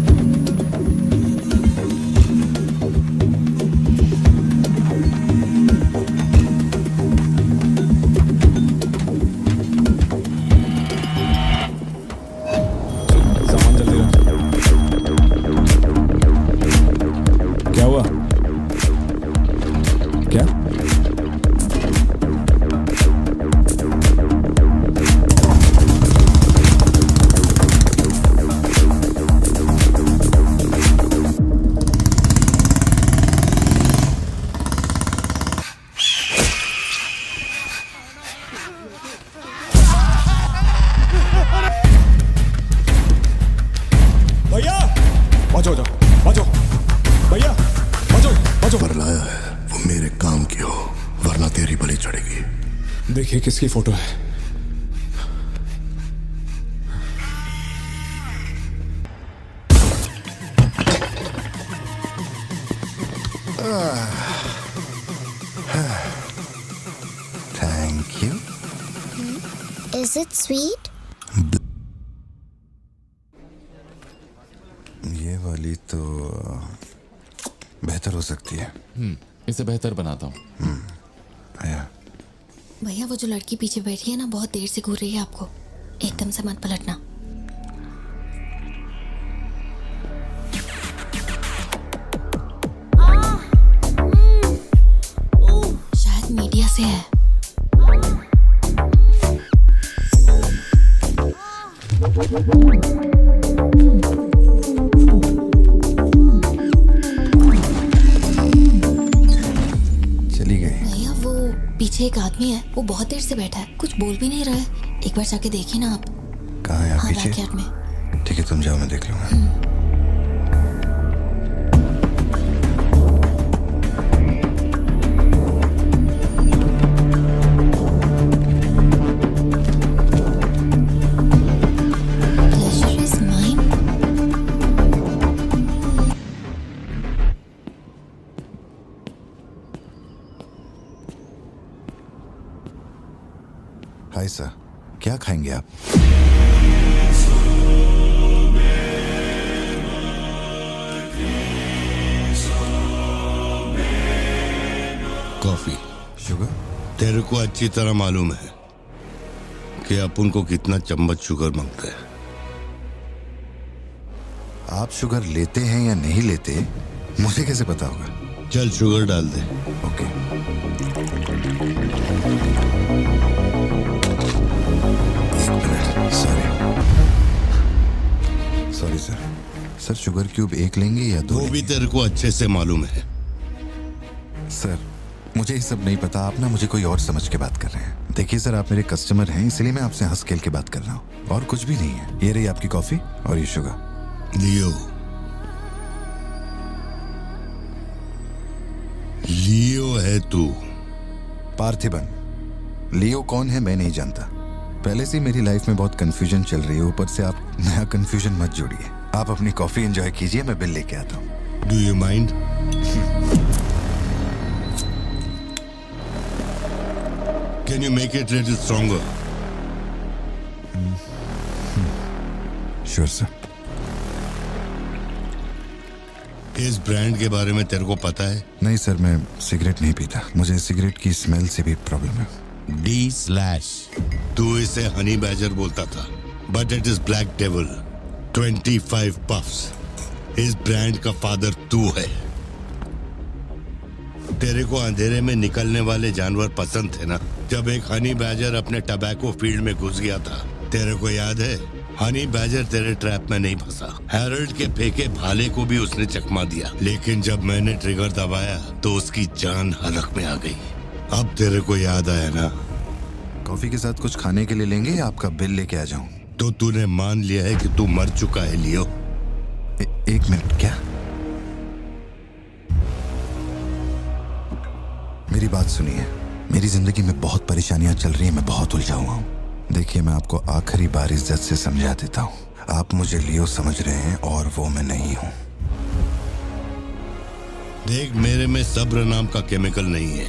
देखिए किसकी फोटो है। Thank you. Is it sweet? ये वाली तो बेहतर हो सकती है। इसे बेहतर बनाता हूँ। आया। भैया वो जो लड़की पीछे बैठी है ना, बहुत देर से घूर रही है आपको। एकदम से मत पलटना। शायद मीडिया से है। चली गई। भैया वो पीछे एक आदमी है, वो बहुत देर से बैठा है, कुछ बोल भी नहीं रहा है। एक बार जाके देखिए ना आप। कहाँ है आप? हाँ, पीछे? बैकयार्ड में। ठीक है, तुम जाओ, मैं देख लूंगा। हाय सर, क्या खाएंगे आप? कॉफी। शुगर? तेरे को अच्छी तरह मालूम है कि अपन को कितना चम्मच शुगर मांगते हैं। आप शुगर लेते हैं या नहीं लेते, मुझे कैसे पता होगा? चल शुगर डाल दे। Okay. Sorry sir. Sir sugar cube एक लेंगे या दो? वो भी तेरे को अच्छे से मालूम है। सर मुझे ये सब नहीं पता, आप ना मुझे कोई और समझ के बात कर रहे हैं। देखिए सर, आप मेरे कस्टमर हैं, इसलिए मैं आपसे हंस खेल के बात कर रहा हूँ, और कुछ भी नहीं है। ये रही आपकी कॉफी और ये शुगर। लियो। लियो है तू। पार्थिबन। लियो कौन है मैं नहीं जानता। पहले से मेरी लाइफ में बहुत कंफ्यूजन चल रही है, ऊपर से आप नया कंफ्यूजन मत जोड़िए। आप अपनी कॉफी एंजॉय कीजिए, मैं बिल लेके आता हूँ। Do you mind? Can you make it a little stronger? Sure, sir. इस ब्रांड के बारे में तेरे को पता है? नहीं सर, मैं सिगरेट नहीं पीता। मुझे सिगरेट की स्मेल से भी प्रॉब्लम है। D/, तू इसे हनी बैजर बोलता था, but it is black devil. 25 puffs. इस ब्रांड का फादर तू है। तेरे को अंधेरे में निकलने वाले जानवर पसंद थे ना? जब एक हनी बैजर अपने टबैको फील्ड में घुस गया था, तेरे को याद है? हनी बैजर तेरे ट्रैप में नहीं फंसा। हैरोल्ड के फेंके भाले को भी उसने चकमा दिया, लेकिन जब मैंने ट्रिगर दबाया तो उसकी जान हलक में आ गई। अब तेरे को याद आया ना? कॉफी के साथ कुछ खाने के लिए लेंगे या आपका बिल लेके आ जाऊं? तो तूने मान लिया है कि तू मर चुका है लियो? एक मिनट, क्या? मेरी बात सुनिए। मेरी जिंदगी में बहुत परेशानियां चल रही हैं, मैं बहुत उलझा हुआ हूं। देखिए, मैं आपको आखिरी बार इज्जत से समझा देता हूं। आप मुझे लियो समझ रहे हैं और वो मैं नहीं हूं। देख, मेरे में सब्र नाम का केमिकल नहीं है,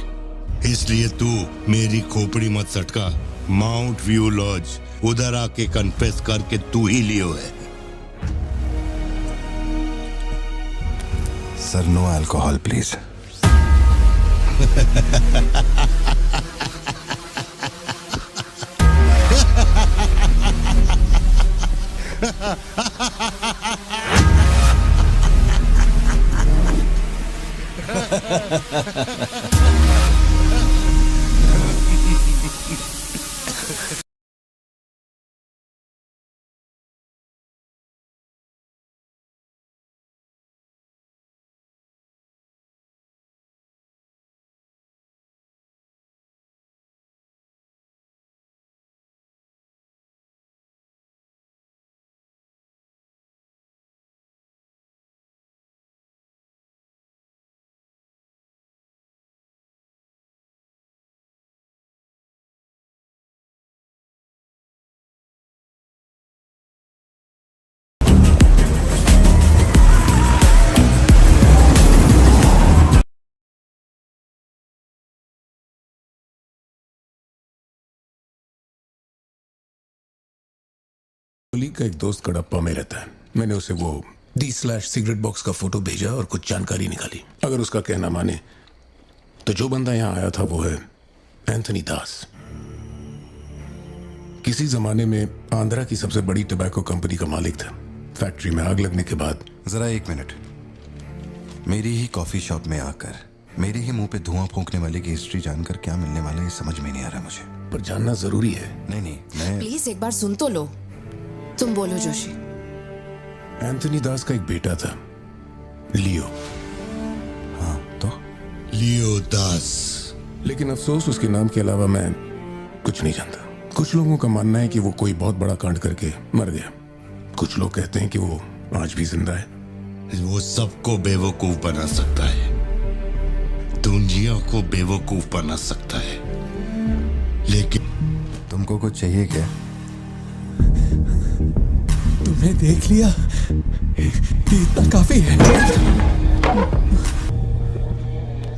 इसलिए तू मेरी खोपड़ी मत सटका। माउंट व्यू लॉज, उधर आके कन्फेस कर के तू ही लियो है। Sir, no alcohol please. Colleague का एक दोस्त कड़प्पा में रहता है। मैंने उसे वो D/ सिगरेट बॉक्स का फोटो भेजा और कुछ जानकारी निकाली। अगर उसका कहना माने तो जो बंदा यहाँ आया था वो है एंथनी दास। किसी जमाने में आंध्रा की सबसे बड़ी टबैको कंपनी का मालिक था। फैक्ट्री में आग लगने के बाद। जरा एक मिनट। मेरी ही कॉफी शॉप में आकर मेरे ही मुंह पे धुआं फूंकने वाले की हिस्ट्री जानकर क्या मिलने वाला है, ये समझ में नहीं आ रहा मुझे। पर जानना जरूरी है। नहीं, मैं प्लीज एक बार सुन तो लो। तुम बोलो जोशी। एंथनी दास का एक बेटा था, लियो। हाँ, तो लियो दास। लेकिन अफसोस, उसके नाम के अलावा मैं कुछ नहीं जानता। कुछ लोगों का मानना है कि वो कोई बहुत बड़ा कांड करके मर गया। कुछ लोग कहते हैं कि वो आज भी जिंदा है। वो सबको बेवकूफ बना सकता है, दुनिया को बेवकूफ बना सकता है, लेकिन तुमको कुछ चाहिए क्या? तुम्हें देख लिया, इतना काफी है।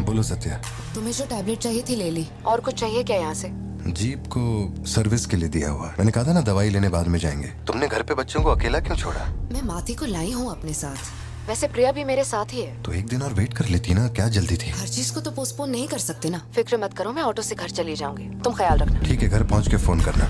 बोलो सत्या। तुम्हें जो टैबलेट चाहिए थी ले ली। और कुछ चाहिए क्या यहाँ से? जीप को सर्विस के लिए दिया हुआ। मैंने कहा था ना दवाई लेने बाद में जाएंगे। तुमने घर पे बच्चों को अकेला क्यों छोड़ा? मैं माथी को लाई हूँ अपने साथ। वैसे प्रिया भी मेरे साथ ही है। तो एक दिन और वेट कर लेती ना, क्या जल्दी थी? हर चीज को तो पोस्टपोन नहीं कर सकते ना। फिक्र मत करो, मैं ऑटो से घर चली जाऊंगी, तुम ख्याल रखना। ठीक है, घर पहुँच के फोन करना।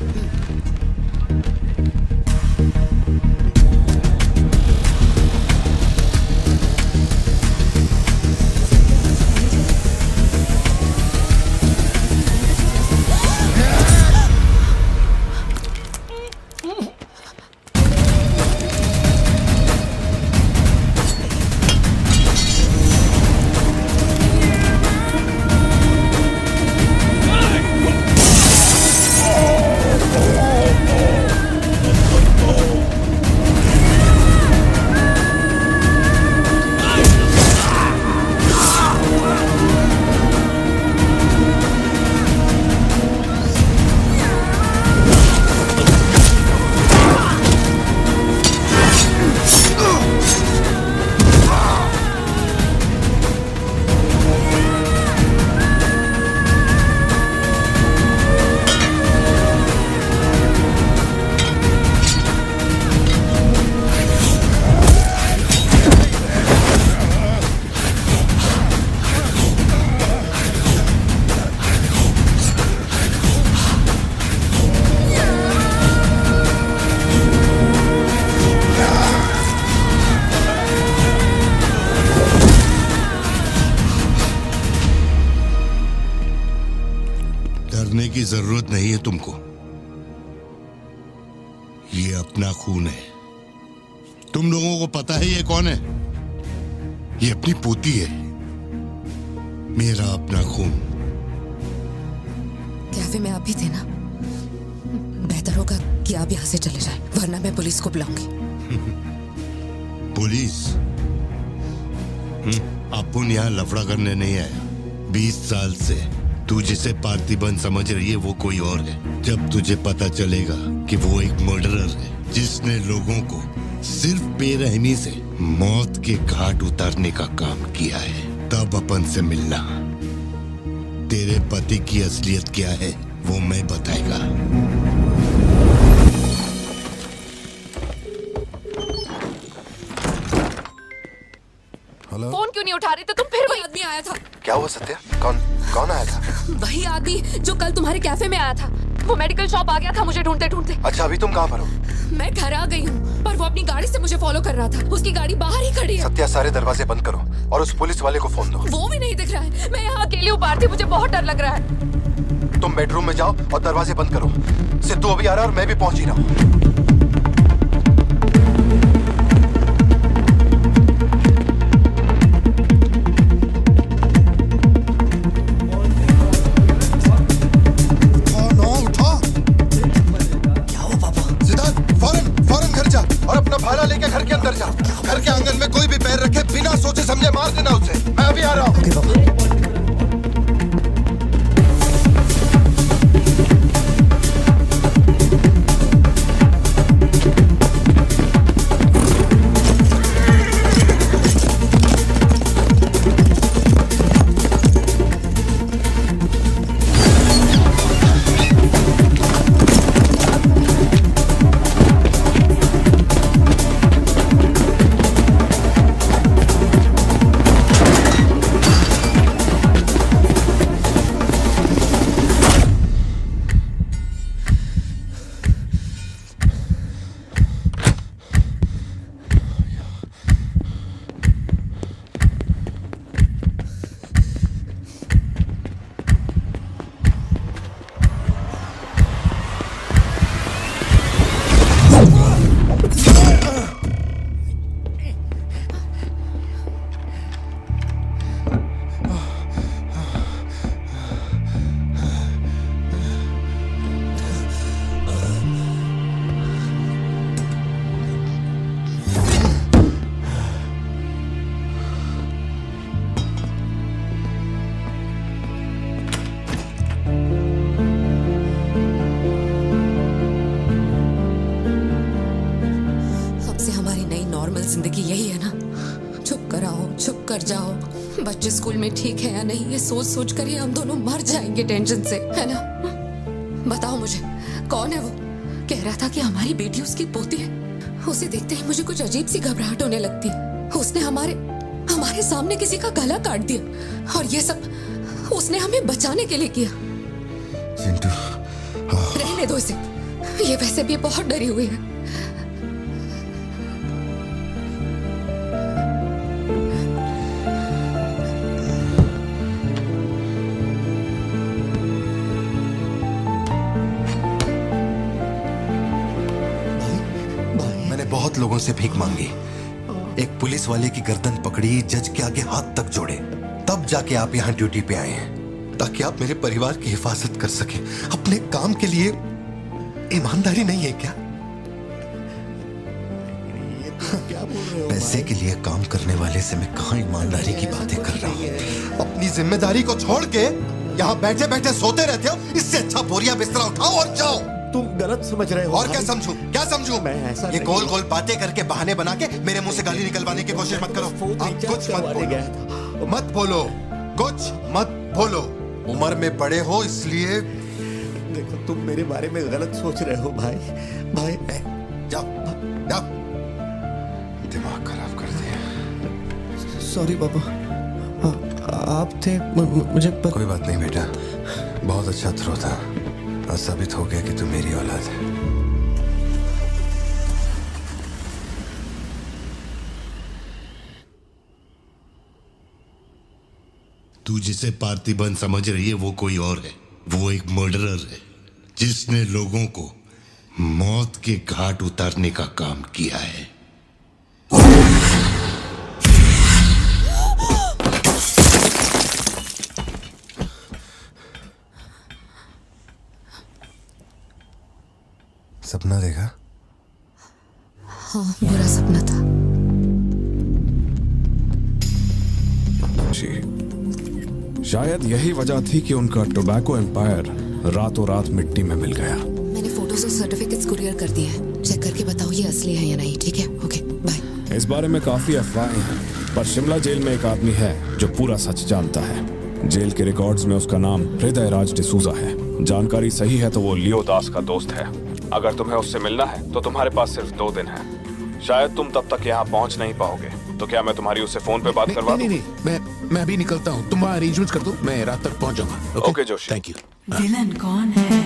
की जरूरत नहीं है तुमको। ये अपना खून है। तुम लोगों को पता है ये कौन है? ये अपनी पोती है, मेरा अपना खून। कैफे में आप भी थे ना? बेहतर होगा कि आप यहाँ से चले जाएं, वरना मैं पुलिस को बुलाऊंगी। पुलिस? अपुन यहाँ लफड़ा करने नहीं आया। 20 साल से तू जिसे पार्थिबन समझ रही है वो कोई और है। जब तुझे पता चलेगा कि वो एक मर्डरर है जिसने लोगों को सिर्फ बेरहमी से मौत के घाट उतारने का काम किया है, तब अपन से मिलना। तेरे पति की असलियत क्या है वो मैं बताएगा। हेलो। फोन क्यों नहीं उठा रहे थे तुम? फिर कोई आदमी आया था। क्या हुआ सत्या? कौन आया था? वही आदमी जो कल तुम्हारे कैफे में आया था। वो मेडिकल शॉप आ गया था मुझे ढूंढते ढूंढते। अच्छा, अभी तुम कहाँ पर हो? मैं घर आ गई हूँ, पर वो अपनी गाड़ी से मुझे फॉलो कर रहा था। उसकी गाड़ी बाहर ही खड़ी है। सत्या, सारे दरवाजे बंद करो और उस पुलिस वाले को फोन दो। वो भी नहीं दिख रहा है। मैं यहाँ अकेली हूँ पार्थी, मुझे बहुत डर लग रहा है। तुम बेडरूम में जाओ और दरवाजे बंद करो। सिद्धू अभी आ रहा है और मैं भी पहुंच ही रहा हूँ। भाला लेके घर के अंदर जा। घर के आंगन में कोई भी पैर रखे बिना सोचे समझे मार देना उसे। मैं अभी आ रहा हूँ। जिंदगी यही है ना, चुप कर आओ, चुप कर जाओ। बच्चे स्कूल में ठीक है या नहीं ये सोच सोच कर ही हम दोनों मर जाएंगे टेंशन से, है ना? बताओ मुझे, कौन है वो? कह रहा था कि हमारी बेटी उसकी पोती है। उसे देखते ही मुझे कुछ अजीब सी घबराहट होने लगती है। उसने हमारे सामने किसी का गला काट दिया और ये सब उसने हमें बचाने के लिए किया। चिंटू, रहने दो इसे, ये वैसे भी बहुत डरी हुई है। बहुत लोगों से भीख मांगी, एक पुलिस वाले की गर्दन पकड़ी, जज के आगे हाथ तक जोड़े, तब जाके आप यहाँ ड्यूटी पे आए हैं ताकि आप मेरे परिवार की हिफाजत कर सके। अपने काम के लिए ईमानदारी नहीं है क्या? क्या बोल रहे हो? पैसे के लिए काम करने वाले से मैं कहाँ ईमानदारी की बातें कर रहा हूँ? अपनी जिम्मेदारी को छोड़ के यहाँ बैठे बैठे सोते रहते हो। इससे अच्छा बोरिया बिस्तरा उठाओ और जाओ। तुम गलत समझ रहे हो। और क्या समझूं? क्या समझूं? मैं ऐसा ये गोल गोल बातें करके बहाने बना के मेरे मुंह से गाली निकलवाने की कोशिश मत करो। आप कुछ मत बोलो, कुछ मत बोलो। उम्र में बड़े हो इसलिए। देखो, तुम मेरे बारे में गलत सोच रहे हो भाई। जाओ जाओ, दिमाग खराब कर दिया। सॉरी पापा, आप थे मुझे कोई बात नहीं बेटा, बहुत अच्छा थ्रो था। आज साबित हो गया कि तू मेरी औलाद है। तू जिसे पार्थिबन समझ रही है वो कोई और है। वो एक मर्डरर है जिसने लोगों को मौत के घाट उतारने का काम किया है। सपना देखा? हाँ, बुरा सपना था। शायद यही वजह थी कि उनका टोबैको एम्पायर रातों रात मिट्टी में मिल गया। मैंने फोटोज और सर्टिफिकेट्स कुरियर कर दिए हैं। चेक करके बताओ ये असली है या नहीं। ठीक है, ओके, बाय। इस बारे में काफी अफवाहें हैं, पर शिमला जेल में एक आदमी है जो पूरा सच जानता है। जेल के रिकॉर्ड्स में उसका नाम हृदय राज डिसूजा है। जानकारी सही है तो वो लियो दास का दोस्त है। अगर तुम्हें उससे मिलना है तो तुम्हारे पास सिर्फ 2 दिन है। शायद तुम तब तक यहाँ पहुँच नहीं पाओगे, तो क्या मैं तुम्हारी उससे फोन पे बात करवा दूं? नहीं, मैं अभी निकलता हूँ। तुम वहाँ अरेंजमेंट कर दो, मैं रात तक पहुँच जाऊंगा। Okay Joshi, thank you. Villain कौन है?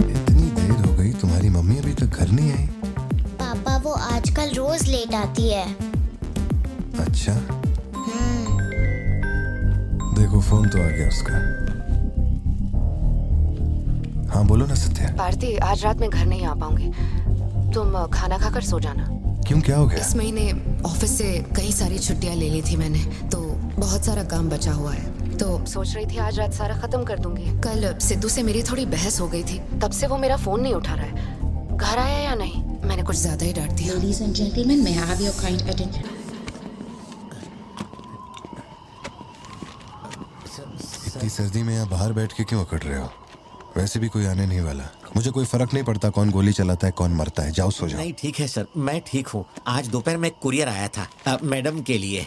इतनी देर हो गई, तुम्हारी मम्मी अभी तक घर नहीं आई? पापा वो आजकल रोज लेट आती है। अच्छा, देखो फोन तो आ गया उसका। हाँ बोलो ना सत्या। भारती, आज रात में घर नहीं आ पाऊंगी। तुम खाना खाकर सो जाना। क्यों, क्या हो गया? इस महीने ऑफिस से कई सारी छुट्टियां ले ली थी मैंने, तो बहुत सारा काम बचा हुआ है। तो सोच रही थी आज रात सारा खत्म कर दूंगी। कल सिद्धू से मेरी थोड़ी बहस हो गई थी, तब से वो मेरा फोन नहीं उठा रहा है। घर आया या नहीं? मैंने कुछ ज्यादा ही डांट दिया। Ladies and gentlemen, may I have your kind attention? इतनी सर्दी में यहाँ बाहर बैठ के क्यों अकड़ रहे हो? वैसे भी कोई आने नहीं वाला। मुझे कोई फर्क नहीं पड़ता कौन गोली चलाता है कौन मरता है। जाओ सो जाओ। नहीं ठीक है सर, मैं ठीक हूँ। आज दोपहर में कुरियर आया था मैडम के लिए।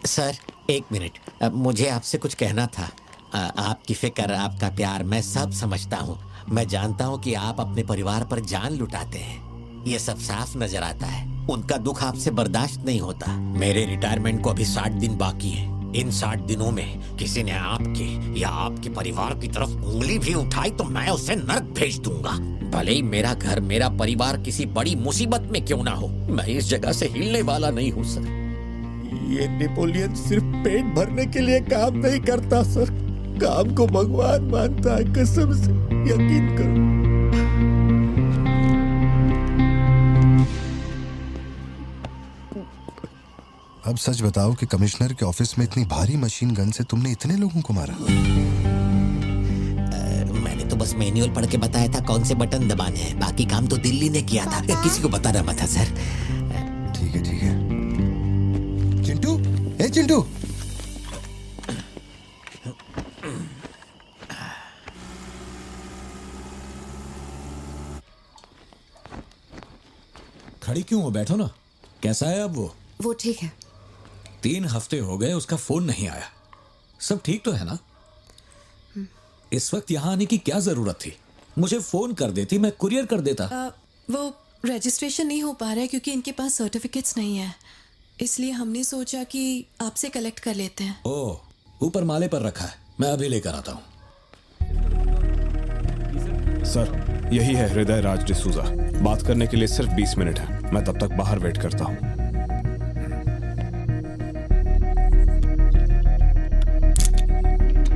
सर 1 मिनट, मुझे आपसे कुछ कहना था। आपकी फिक्र, आपका प्यार मैं सब समझता हूँ। मैं जानता हूँ कि आप अपने परिवार पर जान लुटाते हैं, ये सब साफ नजर आता है। उनका दुख आपसे बर्दाश्त नहीं होता। मेरे रिटायरमेंट को अभी 60 दिन बाकी है। इन 60 दिनों में किसी ने आपके या आपके परिवार की तरफ उंगली भी उठाई तो मैं उसे नर्क भेज दूंगा। भले ही मेरा घर, मेरा परिवार किसी बड़ी मुसीबत में क्यों ना हो, मैं इस जगह से हिलने वाला नहीं हूँ सर। ये नेपोलियन सिर्फ पेट भरने के लिए काम नहीं करता सर, काम को भगवान मानता है। कसम से यकीन करो। अब सच बताओ कि कमिश्नर के ऑफिस में इतनी भारी मशीन गन से तुमने इतने लोगों को मारा? मैंने तो बस मैनुअल पढ़ के बताया था कौन से बटन दबाने हैं। बाकी काम तो दिल्ली ने किया था, किसी को बताना मत था सर। ठीक है ठीक है। चिंटू, ए चिंटू। खड़ी क्यों हो? बैठो ना। कैसा है अब वो ठीक है। 3 हफ्ते हो गए, उसका फोन नहीं आया। सब ठीक तो है ना? इस वक्त यहाँ आने की क्या जरूरत थी? मुझे फोन कर देती, मैं कुरियर कर देता। वो रजिस्ट्रेशन नहीं हो पा रहा है क्योंकि इनके पास सर्टिफिकेट्स नहीं है, इसलिए हमने सोचा कि आपसे कलेक्ट कर लेते हैं। ओह, ऊपर माले पर रखा है, मैं अभी लेकर आता हूँ। सर, यही है हृदय राज डिसूजा। बात करने के लिए सिर्फ 20 मिनट है। मैं तब तक बाहर वेट करता हूँ।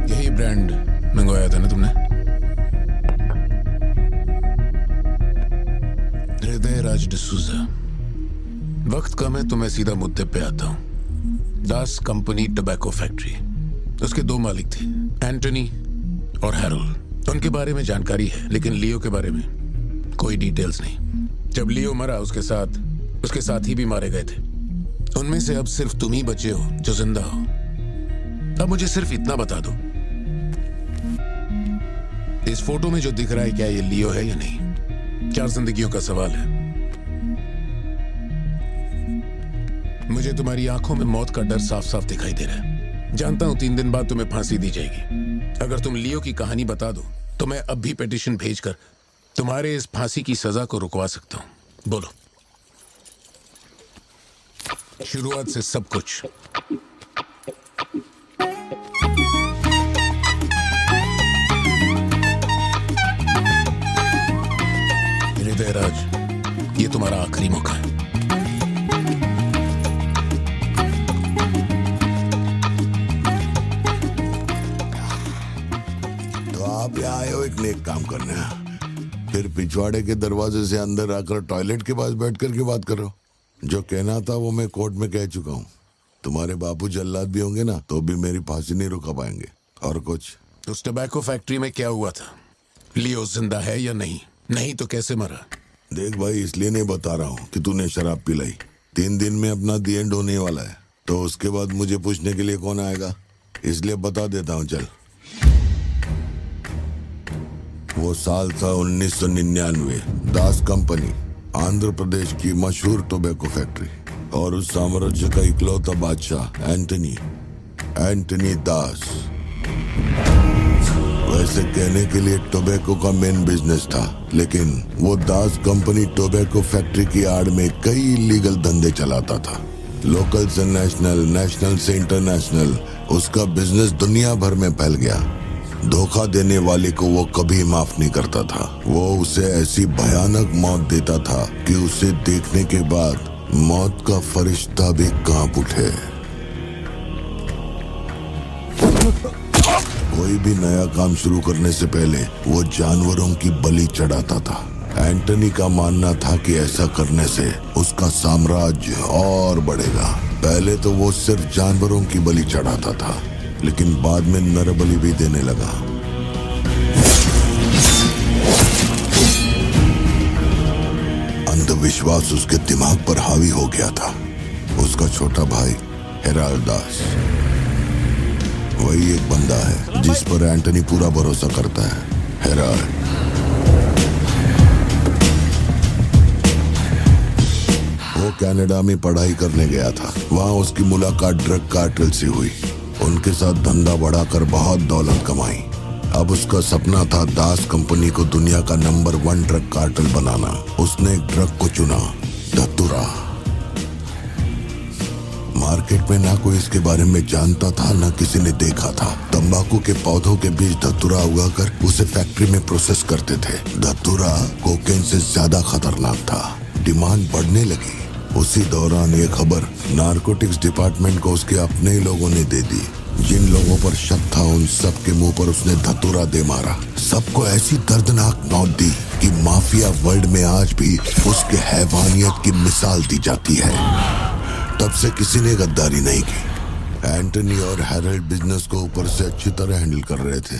यही ब्रांड मंगवाया था ना तुमने? हृदय राज डिसूजा। वक्त कम है तो मैं सीधा मुद्दे पे आता हूँ। दास कंपनी टबैको फैक्ट्री, उसके 2 मालिक थे, एंटनी और हैरोल्ड। उनके बारे में जानकारी है, लेकिन लियो के बारे में कोई डिटेल्स नहीं। जब लियो मरा उसके साथी भी मारे गए थे। उनमें से अब सिर्फ तुम ही बचे हो जो जिंदा हो। अब मुझे सिर्फ इतना बता दो, इस फोटो में जो दिख रहा है क्या ये लियो है या नहीं? 4 जिंदगियों का सवाल है। मुझे तुम्हारी आंखों में मौत का डर साफ साफ दिखाई दे रहा है। जानता हूं 3 दिन बाद तुम्हें फांसी दी जाएगी। अगर तुम लियो की कहानी बता दो तो मैं अब भी पिटीशन भेजकर तुम्हारे इस फांसी की सजा को रुकवा सकता हूं। बोलो। शुरुआत से सब कुछ। हृदय राज, ये तुम्हारा आखिरी मौका है। आप यहाँ आए हो एक नेक काम करने, फिर पिछवाड़े के दरवाजे से अंदर आकर टॉयलेट के पास बैठ कर के बात करो। जो कहना था वो मैं कोर्ट में कह चुका हूँ। तुम्हारे बापू जल्लाद भी होंगे ना तो भी मेरी फांसी नहीं रुका पाएंगे। और कुछ? उस टबैको फैक्ट्री में क्या हुआ था? लियो जिंदा है या नहीं? नहीं तो कैसे मरा? देख भाई, इसलिए नहीं बता रहा हूँ कि तूने शराब पिलाई। 3 दिन में अपना दी एंड होने वाला है, तो उसके बाद मुझे पूछने के लिए कौन आएगा, इसलिए बता देता हूँ। चल, वो साल था 1999। दास कंपनी, आंध्र प्रदेश की मशहूर टोबैको फैक्ट्री, और उस साम्राज्य का इकलौता बादशाह एंटनी दास। वैसे कहने के लिए टोबैको का मेन बिजनेस था, लेकिन वो दास कंपनी टोबैको फैक्ट्री की आड़ में कई इलीगल धंधे चलाता था। लोकल से नेशनल, नेशनल से इंटरनेशनल, उसका बिजनेस दुनिया भर में फैल गया। धोखा देने वाले को वो कभी माफ नहीं करता था। वो उसे ऐसी भयानक मौत देता था कि उसे देखने के बाद मौत का फरिश्ता भी कांप उठे। कोई भी नया काम शुरू करने से पहले वो जानवरों की बलि चढ़ाता था। एंटनी का मानना था कि ऐसा करने से उसका साम्राज्य और बढ़ेगा। पहले तो वो सिर्फ जानवरों की बलि चढ़ाता था, लेकिन बाद में नर बलि भी देने लगा। अंधविश्वास उसके दिमाग पर हावी हो गया था। उसका छोटा भाई हेराल्ड दास, वही एक बंदा है जिस पर एंटनी पूरा भरोसा करता है। हेराल्ड वो कनाडा में पढ़ाई करने गया था। वहाँ उसकी मुलाकात ड्रग कार्टेल से हुई। उनके साथ धंधा बढ़ाकर बहुत दौलत कमाई। अब उसका सपना था दास कंपनी को दुनिया का नंबर 1 ड्रग कार्टेल बनाना। उसने एक ड्रग को चुना, धतूरा। मार्केट में ना कोई इसके बारे में जानता था, ना किसी ने देखा था। तंबाकू के पौधों के बीच धतूरा उगाकर उसे फैक्ट्री में प्रोसेस करते थे। धतूरा कोकेन से ज्यादा खतरनाक था। डिमांड बढ़ने लगी। उसी दौरान ये खबर नारकोटिक्स डिपार्टमेंट को उसके अपने ही लोगों ने दे दी। जिन लोगों पर शक था उन सब के मुंह पर उसने धतूरा दे मारा। सबको ऐसी दर्दनाक मौत दी कि माफिया वर्ल्ड में आज भी उसके हैवानियत की मिसाल दी जाती है। तब से किसी ने गद्दारी नहीं की। एंटनी और हैरल्ड बिजनेस को ऊपर से अच्छी तरह हैंडल कर रहे थे।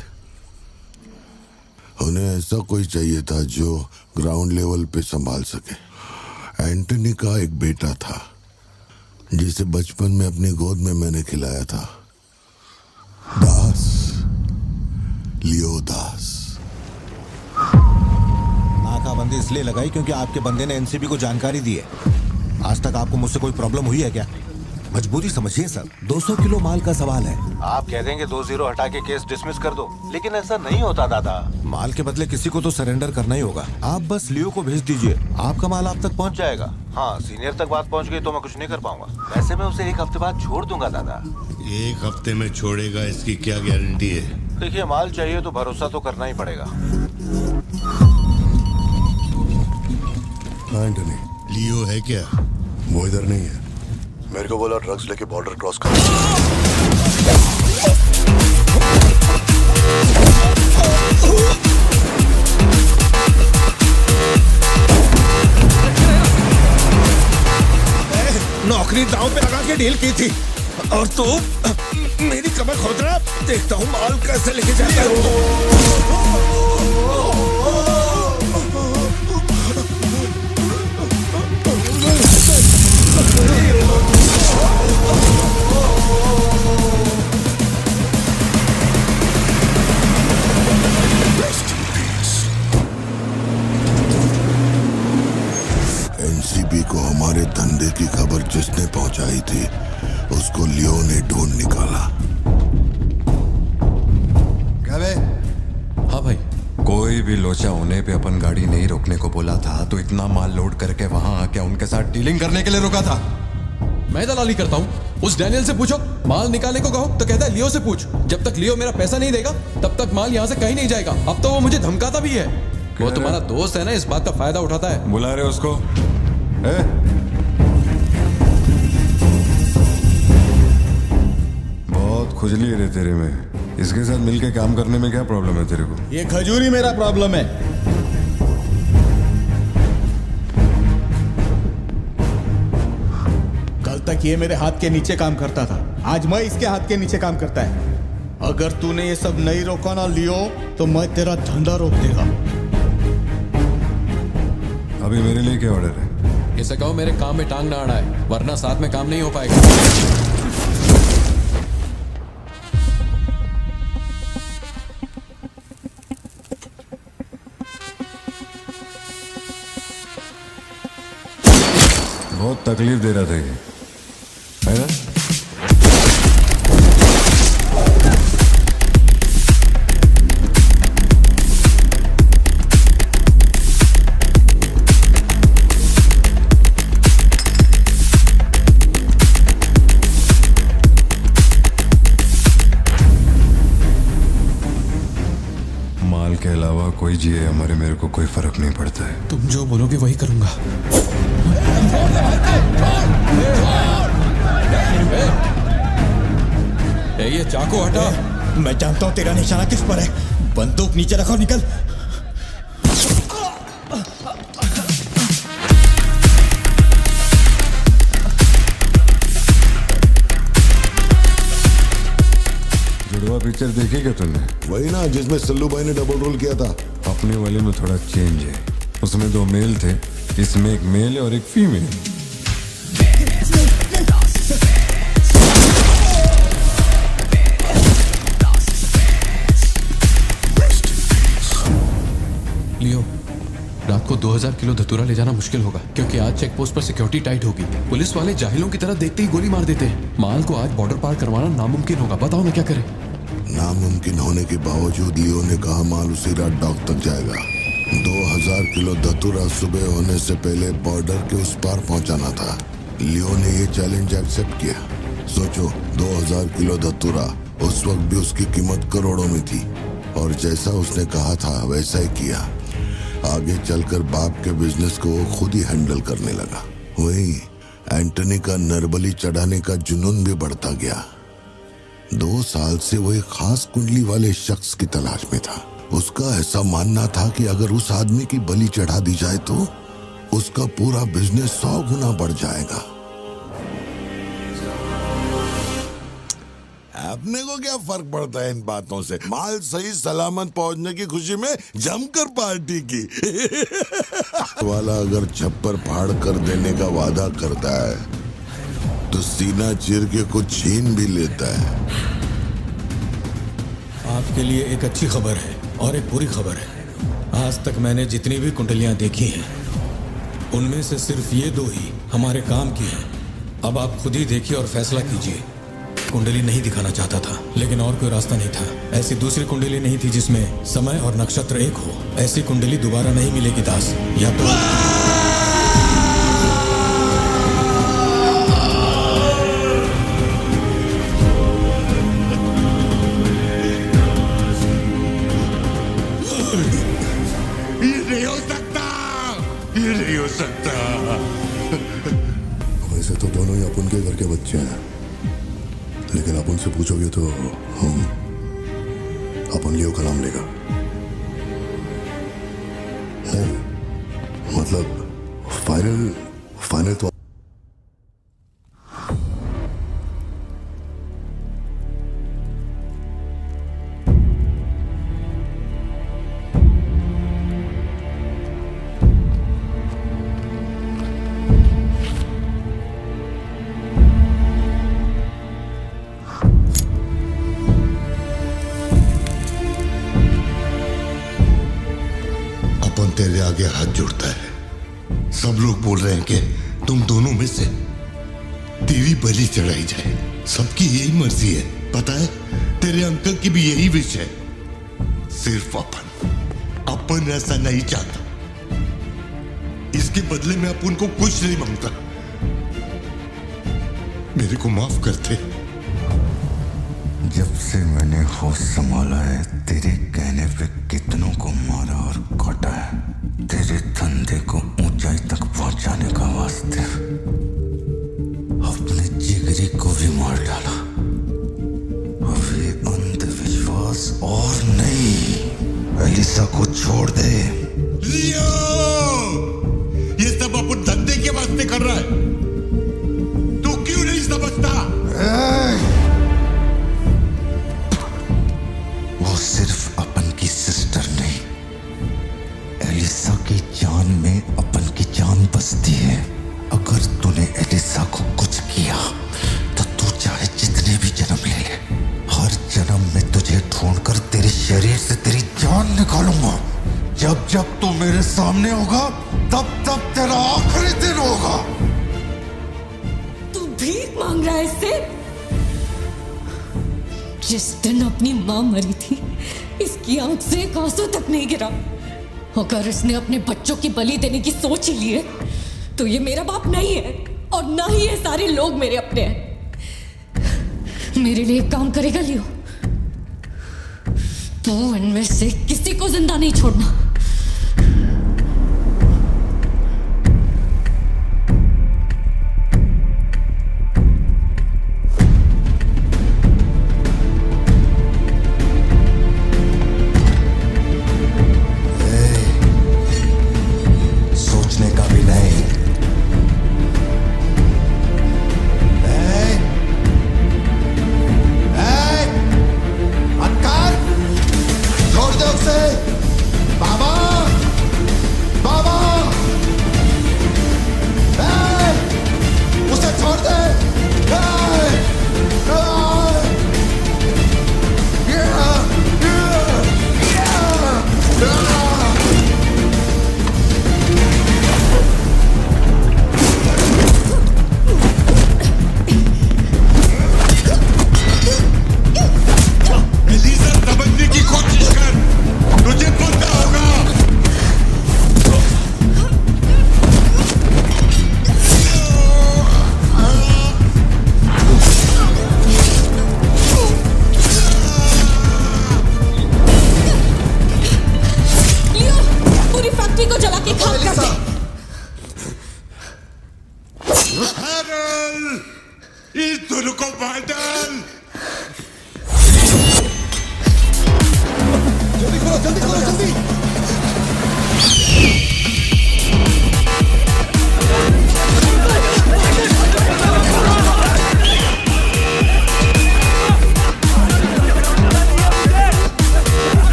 उन्हें ऐसा कोई चाहिए था जो ग्राउंड लेवल पे संभाल सके। एंटनी का एक बेटा था जिसे बचपन में अपनी गोद में मैंने खिलाया था, दास, लियो दास। नाकाबंदी इसलिए लगाई क्योंकि आपके बंदे ने एनसीबी को जानकारी दी है। आज तक आपको मुझसे कोई प्रॉब्लम हुई है क्या? मजबूरी समझिए सर, 200 किलो माल का सवाल है। आप कह देंगे 2-0 हटा के केस डिसमिस कर दो, लेकिन ऐसा नहीं होता दादा। माल के बदले किसी को तो सरेंडर करना ही होगा। आप बस लियो को भेज दीजिए, आपका माल आप तक पहुंच जाएगा। हाँ, सीनियर तक बात पहुंच गई तो मैं कुछ नहीं कर पाऊंगा। वैसे मैं उसे 1 हफ्ते बाद छोड़ दूंगा दादा। 1 हफ्ते में छोड़ेगा, इसकी क्या गारंटी है? देखिए, माल चाहिए तो भरोसा तो करना ही पड़ेगा। एंटनी, लियो है क्या? वो इधर नहीं है। मेरे को बोला ड्रग्स लेके बॉर्डर क्रॉस कर। नौकरी दांव पे लगा के डील की थी और तू मेरी कमर खोद रहा। देखता हूँ माल कैसे लेके जाता है। एनसीबी को हमारे धंधे की खबर जिसने पहुंचाई थी उसको लियो ने ढूंढ निकाला। क्या बे? हाँ भाई, कोई भी लोचा होने पे अपन गाड़ी नहीं रोकने को बोला था तो इतना माल लोड करके वहां आके उनके साथ डीलिंग करने के लिए रुका था। मैं दलाली करता हूँ? उस डैनियल से पूछो। माल निकालने को कहो तो कहता है लियो से पूछ। जब तक लियो मेरा पैसा नहीं देगा तब तक माल यहाँ से कहीं नहीं जाएगा। अब तो वो मुझे धमकाता भी है। वो तुम्हारा दोस्त है ना, इस बात का फायदा उठाता है। बुला रहे उसको? बहुत खुजली है रे तेरे में। इसके साथ मिलके काम करने में क्या प्रॉब्लम है तेरे को? ये खजूरी मेरा प्रॉब्लम है। कल तक ये मेरे हाथ के नीचे काम करता था, आज मैं इसके हाथ के नीचे काम करता है। अगर तूने ये सब नहीं रोका ना लियो तो मैं तेरा धंधा रोक देगा। अभी मेरे लिए क्या ऑर्डर है? इसे कहो मेरे काम में टांग ना अड़ाए, वरना साथ में काम नहीं हो पाएगा। बहुत तकलीफ दे रहा था ये, है ना? माल के अलावा कोई जिए हमारे, मेरे को कोई फर्क नहीं पड़ता है। तुम जो बोलोगे वही करूंगा। ये चाकू हटा। मैं जानता हूं तेरा निशाना किस पर है। बंदूक नीचे रखो, निकल। जुड़वा पिक्चर देखी क्या तुमने? वही ना जिसमें सल्लू भाई ने डबल रोल किया था। अपने वाले में थोड़ा चेंज है, उसमें 2 मेल थे, इसमें एक मेल और एक फीमेल। लियो, रात को 2000 किलो धतूरा ले जाना मुश्किल होगा, क्योंकि आज चेक पोस्ट पर सिक्योरिटी टाइट होगी। पुलिस वाले जाहिलों की तरह देखते ही गोली मार देते हैं। माल को आज बॉर्डर पार करवाना नामुमकिन होगा। बताओ मैं क्या करें? नामुमकिन होने के बावजूद लियो ने कहा माल उसी रात डॉक तक जाएगा। 2000 किलो धतूरा सुबह होने से पहले बॉर्डर के उस पार पहुंचाना था। लियो ने ये चैलेंज एक्सेप्ट किया। सोचो, 2000 किलो धतूरा, उस वक्त भी उसकी कीमत करोड़ों में थी, और जैसा उसने कहा था वैसा ही किया। आगे चलकर बाप के बिजनेस को वो खुद ही हैंडल करने लगा। वही एंटनी का नरबली चढ़ाने का जुनून भी बढ़ता गया। 2 साल से वो एक खास कुंडली वाले शख्स की तलाश में था। उसका ऐसा मानना था कि अगर उस आदमी की बलि चढ़ा दी जाए तो उसका पूरा बिजनेस 100 गुना बढ़ जाएगा। अपने को क्या फर्क पड़ता है इन बातों से? माल सही सलामत पहुंचने की खुशी में जमकर पार्टी की। वाला अगर छप्पर फाड़ कर देने का वादा करता है तो सीना चीर के कुछ छीन भी लेता है। आपके लिए एक अच्छी खबर है और एक बुरी खबर है। आज तक मैंने जितनी भी कुंडलियां देखी हैं, उनमें से सिर्फ ये 2 ही हमारे काम की हैं। अब आप खुद ही देखिए और फैसला कीजिए। कुंडली नहीं दिखाना चाहता था, लेकिन और कोई रास्ता नहीं था। ऐसी दूसरी कुंडली नहीं थी जिसमें समय और नक्षत्र एक हो। ऐसी कुंडली दोबारा नहीं मिलेगी दास। या तो ये नहीं हो सकता, ये नहीं हो सकता। वैसे तो दोनों ही अपन के घर के बच्चे हैं, लेकिन आप उनसे पूछोगे तो अपन लियो का नाम लेगा। नहीं, मतलब फाइनल तो तेरे आगे हाथ जोड़ता है। सब लोग बोल रहे हैं कि तुम दोनों में से तेरी बलि चढ़ाई जाए। सबकी यही मर्जी है, पता है? तेरे अंकल की भी यही विश है। सिर्फ अपन ऐसा नहीं चाहता। इसके बदले में अपन को कुछ नहीं मांगता। मेरे को माफ करते। जब से मैंने होश संभाला है, तेरे कहने पे कितनों को मारा और काटा है। तेरे धंधे को ऊंचाई तक पहुंचाने का वास्ते अपने जिगरी को भी मार डाला। अब ये अंधविश्वास एलिसा को छोड़ दे। लियो, ये सब अपन धंधे के वास्ते कर रहा है, तू क्यों नहीं समझता? वो सिर्फ अपन की सिस्टर नहीं, एलिसा की जान में अपन की जान बसती है। अगर तूने एलिसा को कुछ किया तो तू चाहे जितने भी जन्म ले ले, हर जन्म में तुझे ढूंढकर तेरे शरीर से तेरी जान निकालूंगा। जब जब तू मेरे सामने होगा तब तब तेरा आखिरी दिन होगा। तू भीख मांग रहा है इससे? जिस दिन अपनी मां मरी थी, इसकी आंख से एक आंसू तक नहीं गिरा। अगर इसने अपने बच्चों की बलि देने की सोच ही ली है तो ये मेरा बाप नहीं है, और ना ही ये सारे लोग मेरे अपने हैं। मेरे लिए एक काम करेगा लियो, तू इनमें से किसी को जिंदा नहीं छोड़ना। सोचने का भी नहीं। अंकार, छोड़ दो उसे। बाबा, बाबा, उसे छोड़ दे। एलिसा, समझने की कोशिश कर, तुझे पता होगा। लियो, पूरी फैक्ट्री को जला के खाक कर दे। हैरल, इस दोनों को मार डाल। जल्दी करो, जल्दी करो, जल्दी।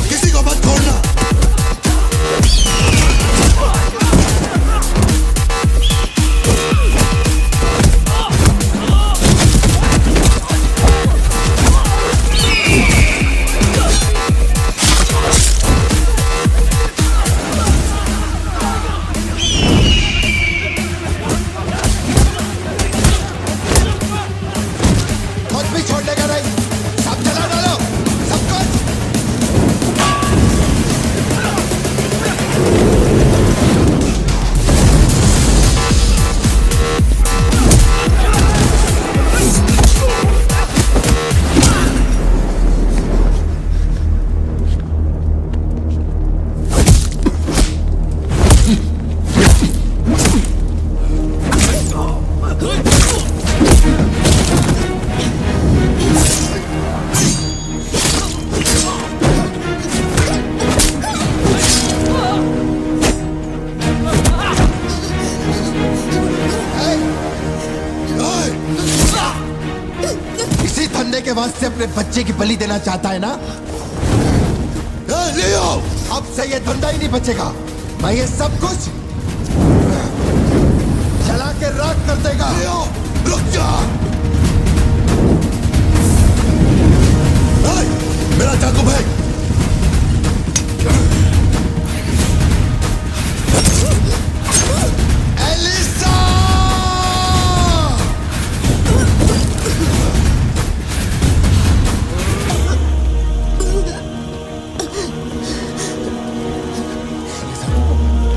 किसी को मत छोड़ना। कुछ भी छोड़ने का नहीं, सब जला डालो, सब कुछ। इसी धंधे के वास्ते अपने बच्चे की बलि देना चाहता है ना? लियो, अब से ये धंधा ही नहीं बचेगा। मैं ये सब कुछ जला के राख कर देगा। लियो, रुक जा। मेरा चाकू भाई। Elisa!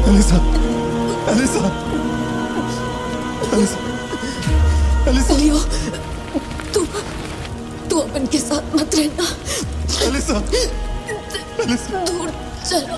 Elisa, Elisa, Elisa, Elisa. Leo, तू अपन के साथ मत रहना। एलिसा, एलिसा, दूर चलो।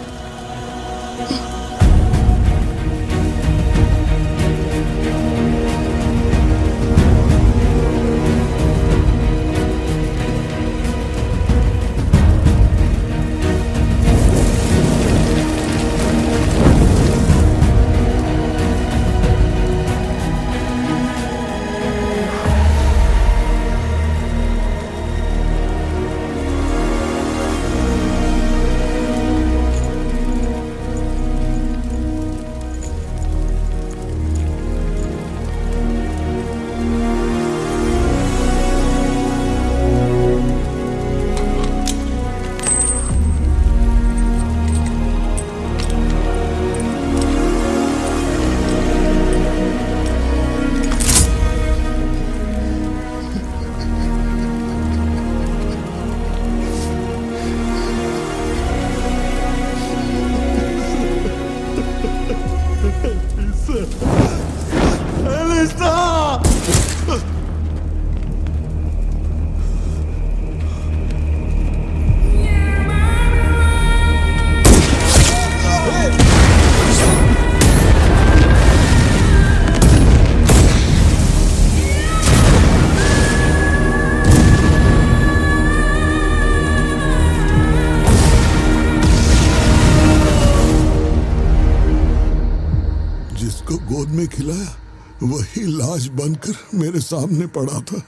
गोद में खिलाया वही लाश बनकर मेरे सामने पड़ा था।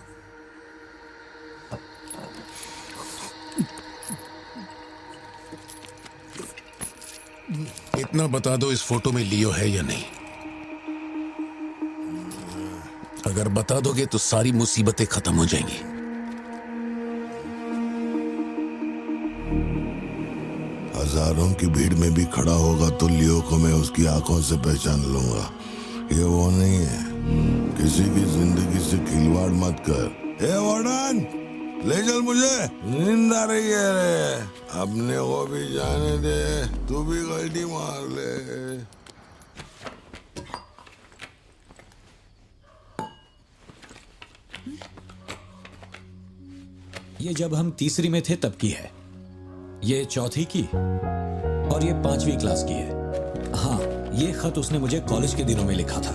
इतना बता दो, इस फोटो में लियो है या नहीं? अगर बता दोगे तो सारी मुसीबतें खत्म हो जाएंगी। हजारों की भीड़ में भी खड़ा होगा तो लियो को मैं उसकी आंखों से पहचान लूंगा। ये वो नहीं है। किसी की जिंदगी से खिलवाड़ मत कर। ए वार्डन, ले चल मुझे, नींद आ रही है रे। अपने को भी जाने दे, तू भी गलती मार ले। ये जब हम तीसरी में थे तब की है, ये चौथी की और ये 5वीं क्लास की है। हाँ, ये खत उसने मुझे कॉलेज के दिनों में लिखा था।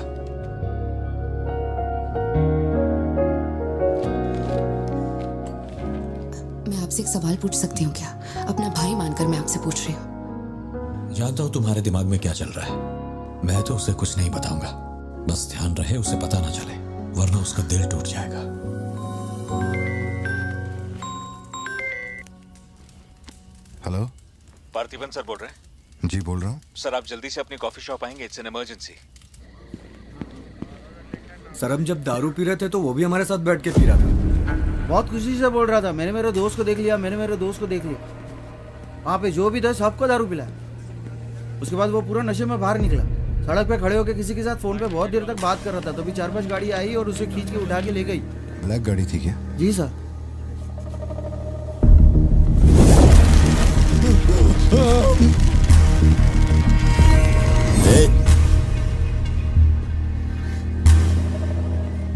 मैं आपसे एक सवाल पूछ सकती हूँ क्या? अपना भाई मानकर मैं आपसे पूछ रही हूँ। जानता हूँ तुम्हारे दिमाग में क्या चल रहा है। मैं तो उसे कुछ नहीं बताऊंगा, बस ध्यान रहे उसे पता ना चले, वरना उसका दिल टूट जाएगा। हेलो, पार्थिबन सर बोल रहे हैं? जी बोल रहा हूँ। सर आप जल्दी से अपनी कॉफी शॉप आएंगे, इट्स एन इमरजेंसी। सर हम जब दारू पी रहे थे तो वो भी हमारे साथ बैठ के पी रहा था। बहुत खुशी से बोल रहा था, मैंने मेरे दोस्त को देख लिया, मैंने मेरे दोस्त को देख लिया। वहाँ पे जो भी था सबको दारू पिलाया। उसके बाद वो पूरा नशे में बाहर निकला, सड़क पे खड़े होकर किसी के साथ फोन पे बहुत देर तक बात कर रहा था। तो भी 4-5 गाड़ी आई और उसे खींच के उठा के ले गई। ब्लैक गाड़ी थी क्या? जी सर।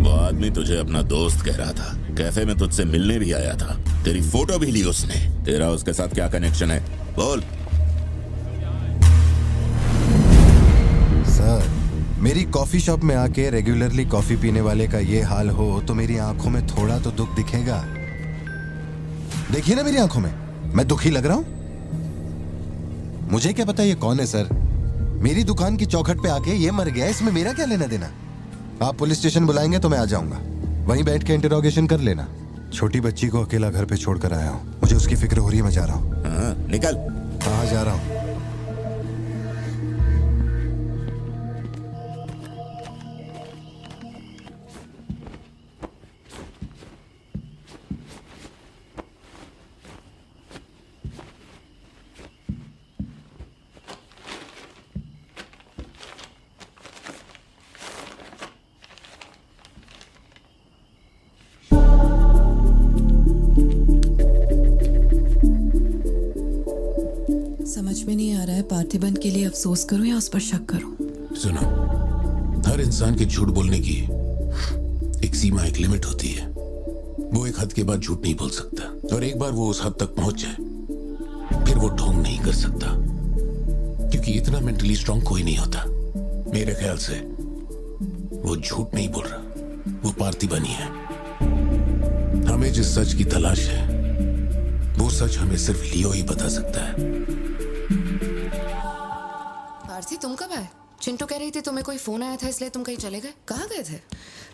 वो आदमी तुझे अपना दोस्त कह रहा था, कैफे में तुझसे मिलने भी आया था, तेरी फोटो भी ली उसने। तेरा उसके साथ क्या कनेक्शन है, बोल। सर, मेरी कॉफी शॉप में आके रेगुलरली कॉफी पीने वाले का ये हाल हो तो मेरी आंखों में थोड़ा तो दुख दिखेगा। देखिए ना मेरी आंखों में, मैं दुखी लग रहा हूं? मुझे क्या पता ये कौन है सर? मेरी दुकान की चौखट पे आके ये मर गया, इसमें मेरा क्या लेना देना? आप पुलिस स्टेशन बुलाएंगे तो मैं आ जाऊंगा, वहीं बैठ के इंटरोगेशन कर लेना। छोटी बच्ची को अकेला घर पे छोड़कर आया हूँ, मुझे उसकी फिक्र हो रही है, मैं जा रहा हूँ। निकल। हाँ जा रहा हूँ। समझ में नहीं आ रहा है पार्थिबन के लिए अफसोस करूं या उस पर शक करूं। सुनो, हर इंसान के झूठ बोलने की एक सीमा, एक लिमिट होती है। वो एक हद के बाद झूठ नहीं बोल सकता, और एक बार वो उस हद तक पहुंच जाए फिर वो ढोंग नहीं कर सकता, क्योंकि इतना मेंटली स्ट्रांग कोई नहीं होता। मेरे ख्याल से वो झूठ नहीं बोल रहा, वो पार्थिबन ही है। हमें जिस सच की तलाश है वो सच हमें सिर्फ लियो ही बता सकता है। पार्थी, तुम कब आए? चिंटू कह रही थी तुम्हें कोई फोन आया था इसलिए तुम कहीं चले गए। कहाँ गए थे?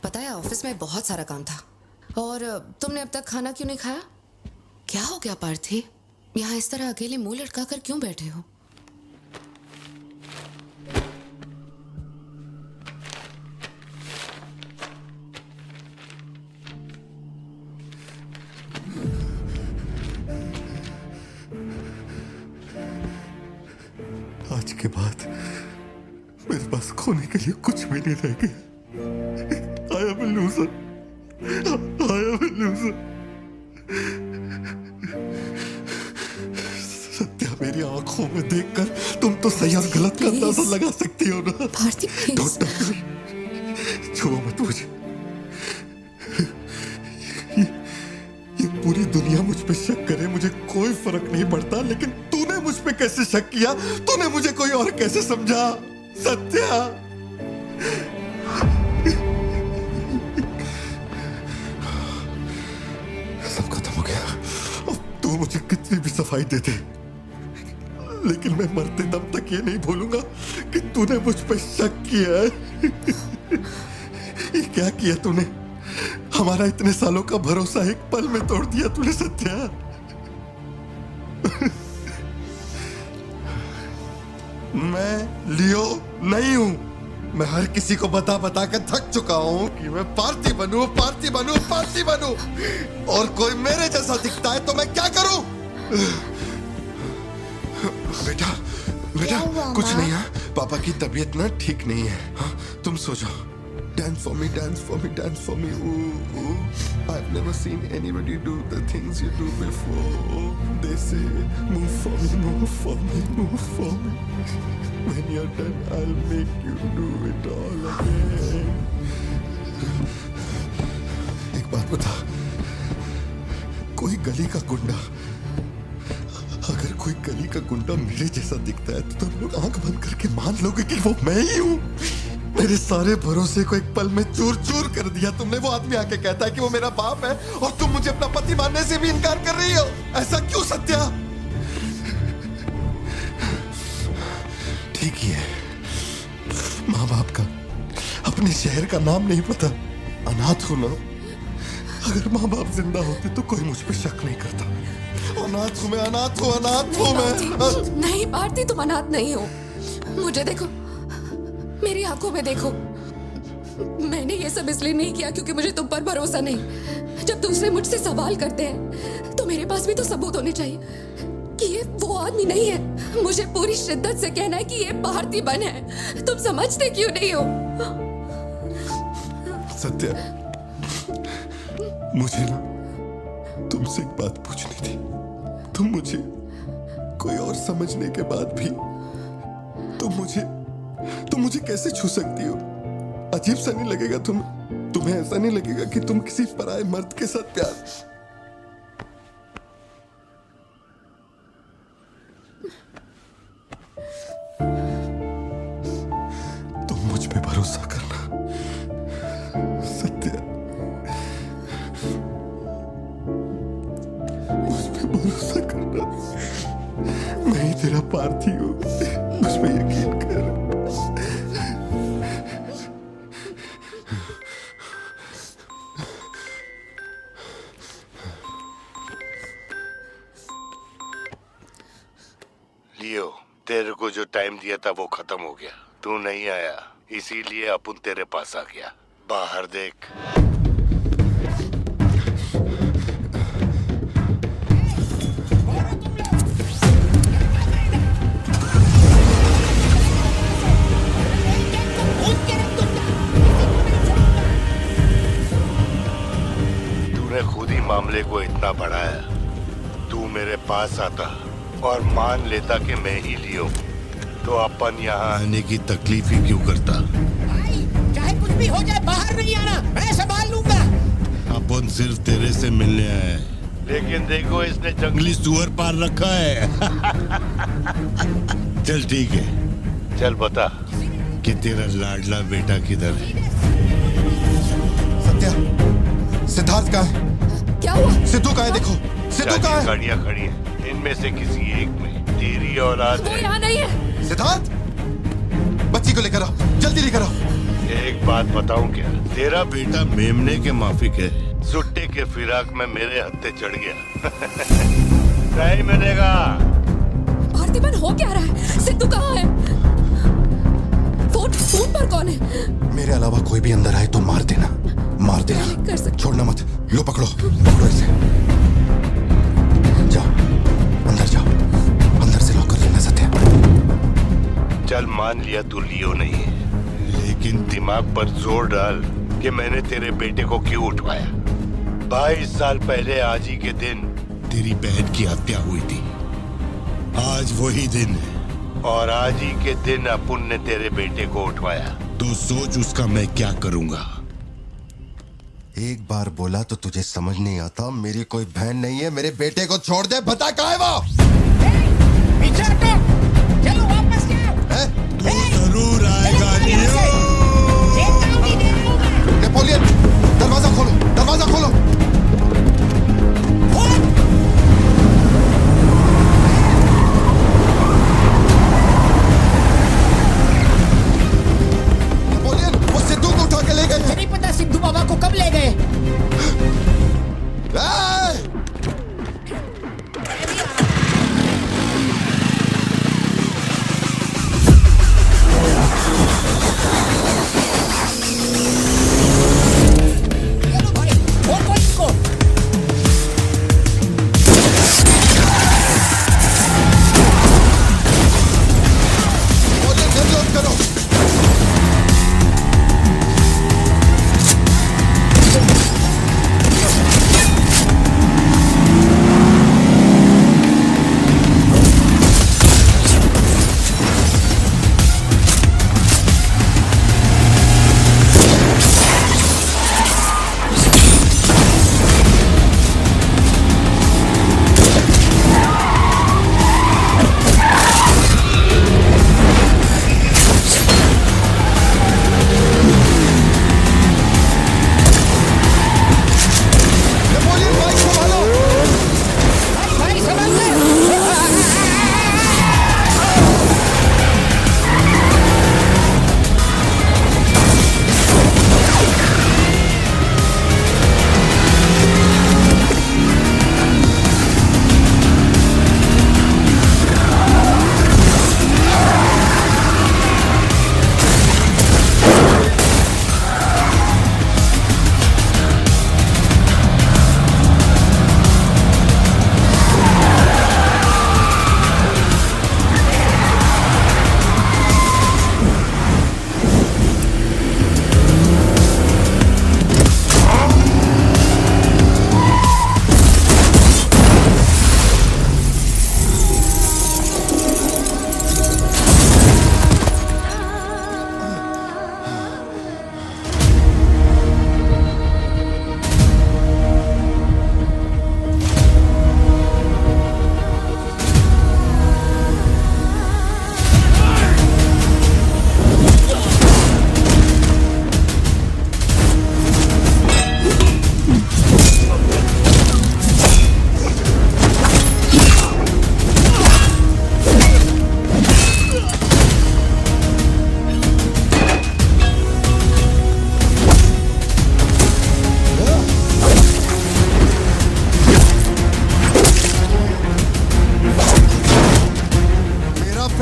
पता है ऑफिस में बहुत सारा काम था। और तुमने अब तक खाना क्यों नहीं खाया? क्या हो गया पार्थी? यहाँ इस तरह अकेले मुंह लटका कर क्यों बैठे हो? आज के बाद मेरे पास खोने के लिए कुछ भी नहीं रह गया। I am a loser. I am a loser. Satya, मेरी आंखों में देखकर तुम तो सही और गलत का अंदाजा लगा सकती हो ना। पार्थी प्लीज। छुओ मत मुझे। ये पूरी दुनिया मुझ पे शक करे, मुझे कोई फर्क नहीं पड़ता, लेकिन तूने मुझ पे कैसे शक किया? तूने मुझे कोई और कैसे समझा? सत्या, सब खत्म हो गया। अब तू मुझे कितनी भी सफाई दे दे, लेकिन मैं मरते दम तक ये नहीं भूलूंगा कि तूने मुझ पे शक किया है। ये क्या किया तूने? हमारा इतने सालों का भरोसा एक पल में तोड़ दिया तूने सत्या। मैं लियो नहीं हूं। मैं हर किसी को बता बता कर थक चुका हूं कि मैं पार्टी बनूं, पार्टी बनूं, पार्टी बनूं, और कोई मेरे जैसा दिखता है तो मैं क्या करूं? बेटा बेटा कुछ नहीं है, पापा की तबीयत ना ठीक नहीं है। हाँ, तुम सो जाओ। Dance for me, dance for me, dance for me. Ooh, ooh. I've never seen anybody do the things you do before. They say, move for me, move for me, move for me. When you're done, I'll make you do it all again. एक बात बता, कोई गली का गुंडा, अगर कोई गली का गुंडा मेरे जैसा दिखता है तो तुम लोग आंख बंद करके मान लोगे कि वो मैं ही हूं। मेरे सारे भरोसे को एक पल में चूर चूर कर दिया तुमने। वो आदमी आके कहता है कि वो मेरा बाप है और तुम मुझे अपना पति मानने से भी इनकार कर रही हो। ऐसा क्यों सत्या? ठीक ही है, माँ बाप का अपने शहर का नाम नहीं पता, अनाथ हो ना। अगर माँ बाप जिंदा होते तो कोई मुझ पे शक नहीं करता। अनाथ हूं मैं, अनाथ हूं, अनाथ हूं मैं। नहीं भारती, तुम अनाथ नहीं हो। मुझे देखो, मेरी आंखों में देखो। मैंने ये सब इसलिए नहीं किया क्योंकि मुझे तुम पर भरोसा नहीं। जब दूसरे मुझसे सवाल करते हैं तो मेरे पास भी तो सबूत होने चाहिए कि ये वो आदमी नहीं है। मुझे पूरी शिद्दत से कहना है कि ये पार्थिबन है। तुम समझते क्यों नहीं हो? सत्या, मुझे ना तुमसे एक बात पूछनी थी। तुम मुझे कोई और समझने के बाद भी तुम मुझे कैसे छू सकती हो? अजीब सा नहीं लगेगा तुम्हें ऐसा नहीं लगेगा कि तुम किसी पराये मर्द के साथ प्यार? तुम मुझ पे भरोसा करना सत्या, मुझ पे भरोसा करना। मैं ही तेरा पार्थी हूं, मुझ पे यकीन कर। लियो, तेरे को जो टाइम दिया था वो खत्म हो गया। तू नहीं आया, इसीलिए अपन तेरे पास आ गया। बाहर देख। तूने खुद ही मामले को इतना बढ़ाया। तू मेरे पास आता और मान लेता कि मैं ही लियो, तो अपन यहाँ आने की तकलीफ ही क्यों करता? भाई, चाहे कुछ भी हो जाए बाहर नहीं आना, मैं संभाल लूंगा। अपन सिर्फ तेरे से मिलने आए हैं, लेकिन देखो इसने जंगली सुअर पाल रखा है। चल ठीक है, चल बता कि तेरा लाडला बेटा किधर है? सत्या, सिद्धार्थ कहाँ है? क्या हुआ? सिद्धू कहाँ है? देखो सिद्धू कहाँ है? गाड़ियाँ खड़ी हैं, इनमें से किसी एक में तेरी औलाद वो है। यहाँ नहीं है। सिद्धार्थ, बच्ची को लेकर आओ, जल्दी लेकर आओ। एक बात बताऊं क्या? तेरा बेटा मेमने के माफिक है। सुट्टे के फिराक में मेरे हत्थे चढ़ गया। नहीं मिलेगा। पार्थिबन हो क्या रहा है? सिद्धू कहाँ है? फोन पर कौन है? मेरे अलावा कोई भी अंदर आए तो मार देना, मार देना। छोड़ना मत। लो पकड़ो, पकड़ो इसे। जाओ अंदर, जाओ अंदर से लॉक कर लेना। सत्या, चल मान लिया तू लियो नहीं है, लेकिन दिमाग पर जोर डाल कि मैंने तेरे बेटे को क्यों उठवाया। 22 साल पहले आज ही के दिन तेरी बहन की हत्या हुई थी। आज वही दिन है और आज ही के दिन अपुन ने तेरे बेटे को उठवाया। तो सोच उसका मैं क्या करूंगा। एक बार बोला तो तुझे समझ नहीं आता? मेरी कोई बहन नहीं है, मेरे बेटे को छोड़ दे। बता कहाँ है वो? पीछे हटो, चलो वापस जाओ। तू जरूर आएगा लियो। नेपोलियन, दरवाजा खोलो, दरवाजा खोलो।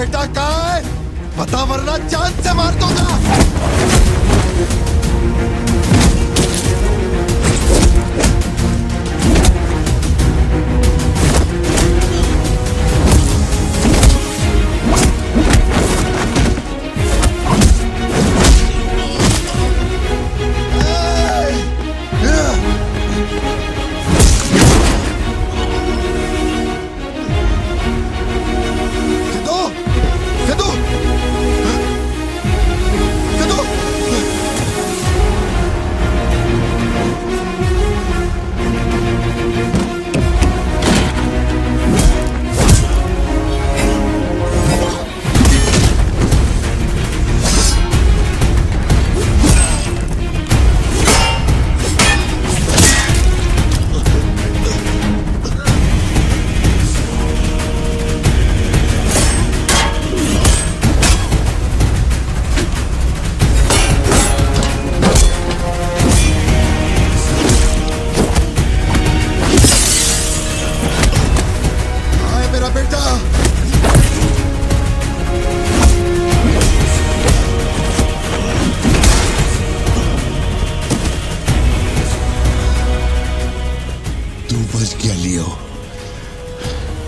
बेटा कहाँ है? बता वरना जान से मार दूंगा।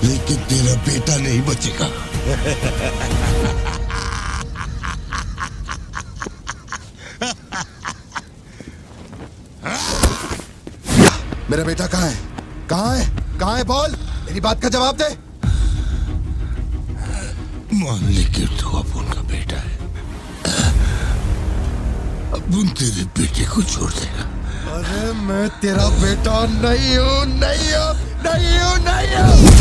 लेकिन तेरा बेटा नहीं बचेगा। मेरा बेटा कहाँ है? कहाँ है? कहाँ है? बोल, मेरी बात का जवाब दे। मान ले कि तू अब उनका बेटा है, अब उन तेरे बेटे को छोड़ देगा। अरे मैं तेरा बेटा नहीं हूँ, नहीं हूँ, नहीं हूँ, नहीं हूँ।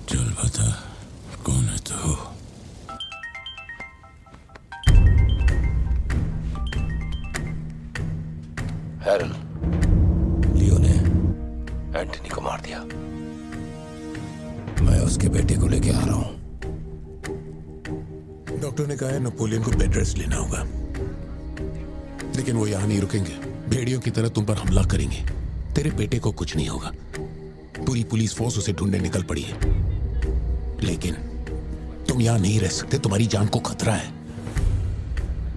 चल बता, कौन है तू? हैरल, लियो ने एंटनी को मार दिया। मैं उसके बेटे को लेके आ रहा हूं। डॉक्टर ने कहा है नेपोलियन को बेड रेस्ट लेना होगा, लेकिन वो यहां नहीं रुकेंगे। भेड़ियों की तरह तुम पर हमला करेंगे। तेरे बेटे को कुछ नहीं होगा। पूरी पुलिस फोर्स उसे ढूंढने निकल पड़ी है, लेकिन तुम यहां नहीं रह सकते। तुम्हारी जान को खतरा है।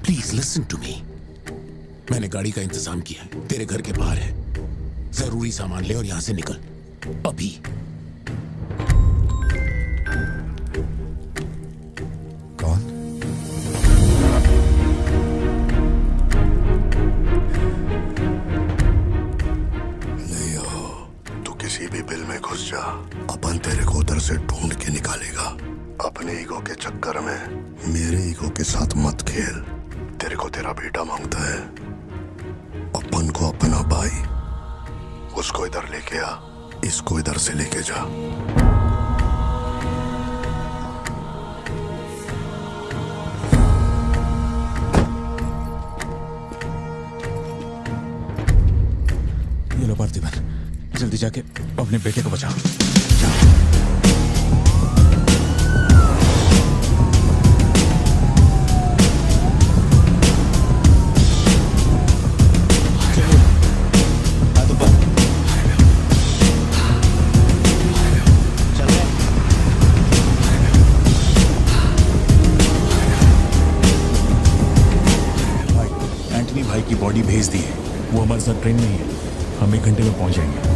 Please listen to me. मैंने गाड़ी का इंतजाम किया है, तेरे घर के बाहर है। जरूरी सामान ले और यहां से निकल अभी। कौन? लियो, तू किसी भी बिल में घुस जा, अपन तेरे को उधर से ढूंढ के निकालेगा। अपने ईगो के चक्कर में मेरे ईगो के साथ मत खेल। तेरे को तेरा बेटा मांगता है, अपन को अपना भाई। उसको इधर लेके आ, इसको इधर से लेके जा। ये लो पार्थिवन, जल्दी जाके अपने बेटे को बचाओ। भाई की बॉडी भेज दी है, वो हमारे साथ ट्रेन में ही है। हम 1 घंटे में पहुंच जाएंगे।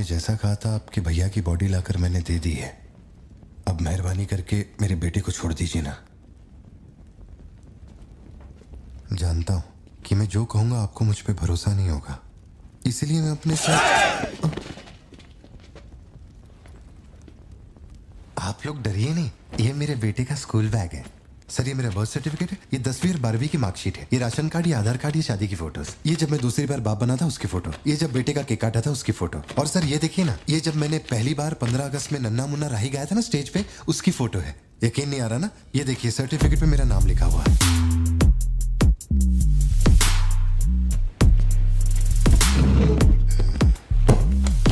आपने जैसा कहा था आपके भैया की बॉडी लाकर मैंने दे दी है। अब मेहरबानी करके मेरे बेटे को छोड़ दीजिए ना। जानता हूं कि मैं जो कहूंगा आपको मुझ पे भरोसा नहीं होगा, इसलिए मैं अपने साथ। आप लोग डरिए नहीं, ये मेरे बेटे का स्कूल बैग है। सर ये मेरा बर्थ सर्टिफिकेट है, ये 10वीं और 12वीं की मार्कशीट है, ये राशन कार्ड, ये आधार कार्ड, ये शादी की फोटोज, ये जब मैं दूसरी बार बाप बना था उसकी फोटो, ये जब बेटे का केक काटा था उसकी फोटो, और सर ये देखिए ना, ये जब मैंने पहली बार 15 अगस्त में नन्ना मुन्ना राही गाया था ना स्टेज पे, उसकी फोटो है। यकीन नहीं आ रहा ना? ये देखिए सर्टिफिकेट पे मेरा नाम लिखा हुआ है।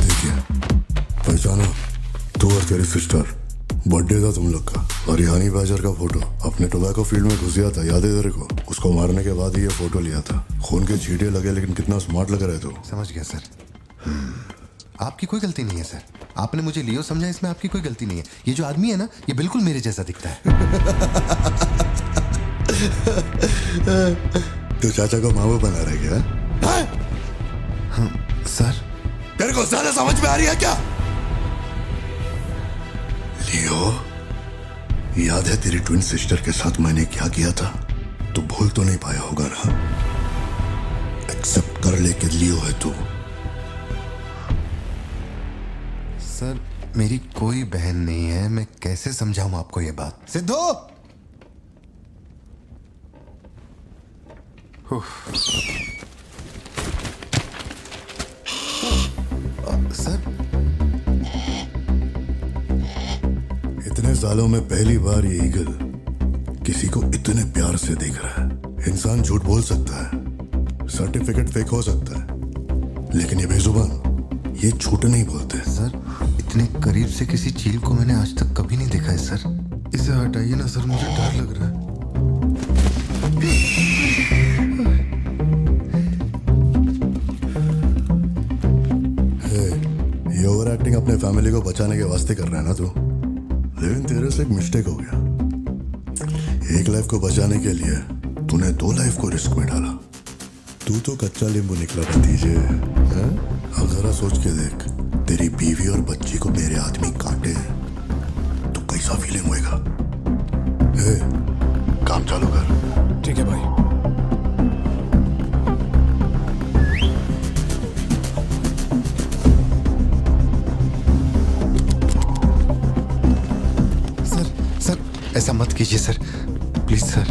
देखिए पहचानो, तू और तेरी सिस्टर, बर्थडे था तुम लोग का, और ये हनी बैजर का फोटो अपने टोबैको फील्ड में घुस गया था, याद है तेरे को? उसको मारने के बाद ही ये फोटो लिया था। खून के छींटे लगे लेकिन कितना स्मार्ट लग रहा है तू। समझ गया सर। आपकी कोई गलती नहीं है सर, आपने मुझे लियो समझा, इसमें आपकी कोई गलती नहीं है। ये जो आदमी है ना, ये बिल्कुल मेरे जैसा दिखता है। तो चाचा को मामू बना रहे क्या? हाँ, सर तेरे को ज्यादा समझ में आ रही है क्या? लियो, याद है तेरी ट्विन सिस्टर के साथ मैंने क्या किया था? तू भूल तो नहीं पाया होगा ना? एक्सेप्ट कर ले कि लियो है तू। सर मेरी कोई बहन नहीं है, मैं कैसे समझाऊं आपको ये बात? सिद्धू! सर इतने सालों में पहली बार ये ईगल किसी को इतने प्यार से देख रहा है। इंसान झूठ बोल सकता है, सर्टिफिकेट फेक हो सकता है, लेकिन ये बेजुबान, ये झूठ नहीं बोलते। सर इतने करीब से किसी चील को मैंने आज तक कभी नहीं देखा है सर। इसे हटाइए ना सर, मुझे डर लग रहा है। ये ओवर एक्टिंग अपने फैमिली को बचाने के वास्ते कर रहा है ना तू, लेकिन तेरे से एक मिस्टेक हो गया। एक लाइफ को बचाने के लिए तूने 2 लाइफ को रिस्क में डाला। तू तो कच्चा नींबू निकला भतीजे। अब जरा सोच के देख, तेरी बीवी और बच्ची को मेरे आदमी काटे तो कैसा फीलिंग होएगा? काम चालू कर। ठीक है भाई। ऐसा मत कीजिए सर, प्लीज सर।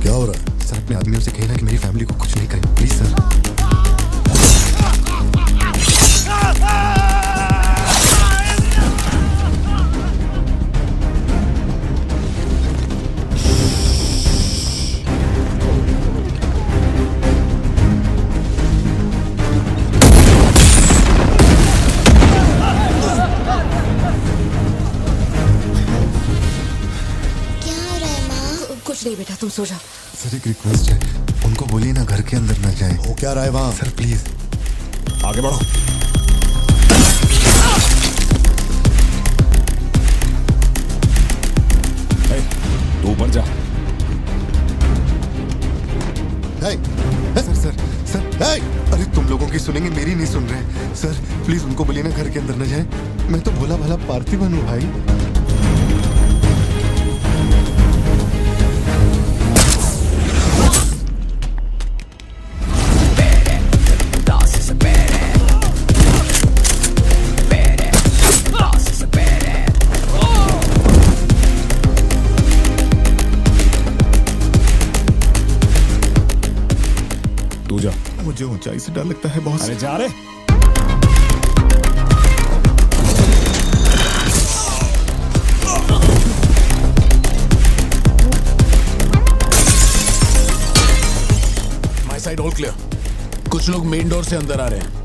क्या हो रहा है? सर अपने आदमियों से कहना कि मेरी फैमिली को कुछ नहीं करें, प्लीज सर। नहीं बेटा, तुम सो जाओ। सर एक रिक्वेस्ट है, उनको बोलिए ना घर के अंदर ना जाए। हो क्या रहा है वहां? सर प्लीज आगे बढ़ो। तू ऊपर जा। सर सर सर अरे तुम लोगों की सुनेंगे, मेरी नहीं सुन रहे। सर प्लीज उनको बोलिए ना घर के अंदर ना जाए। मैं तो भोला भाला पार्थिवन हूँ भाई। मुझे ऊंचाई से डर लगता है बॉस। अरे जा रे। My side all clear. कुछ लोग मेन डोर से अंदर आ रहे हैं।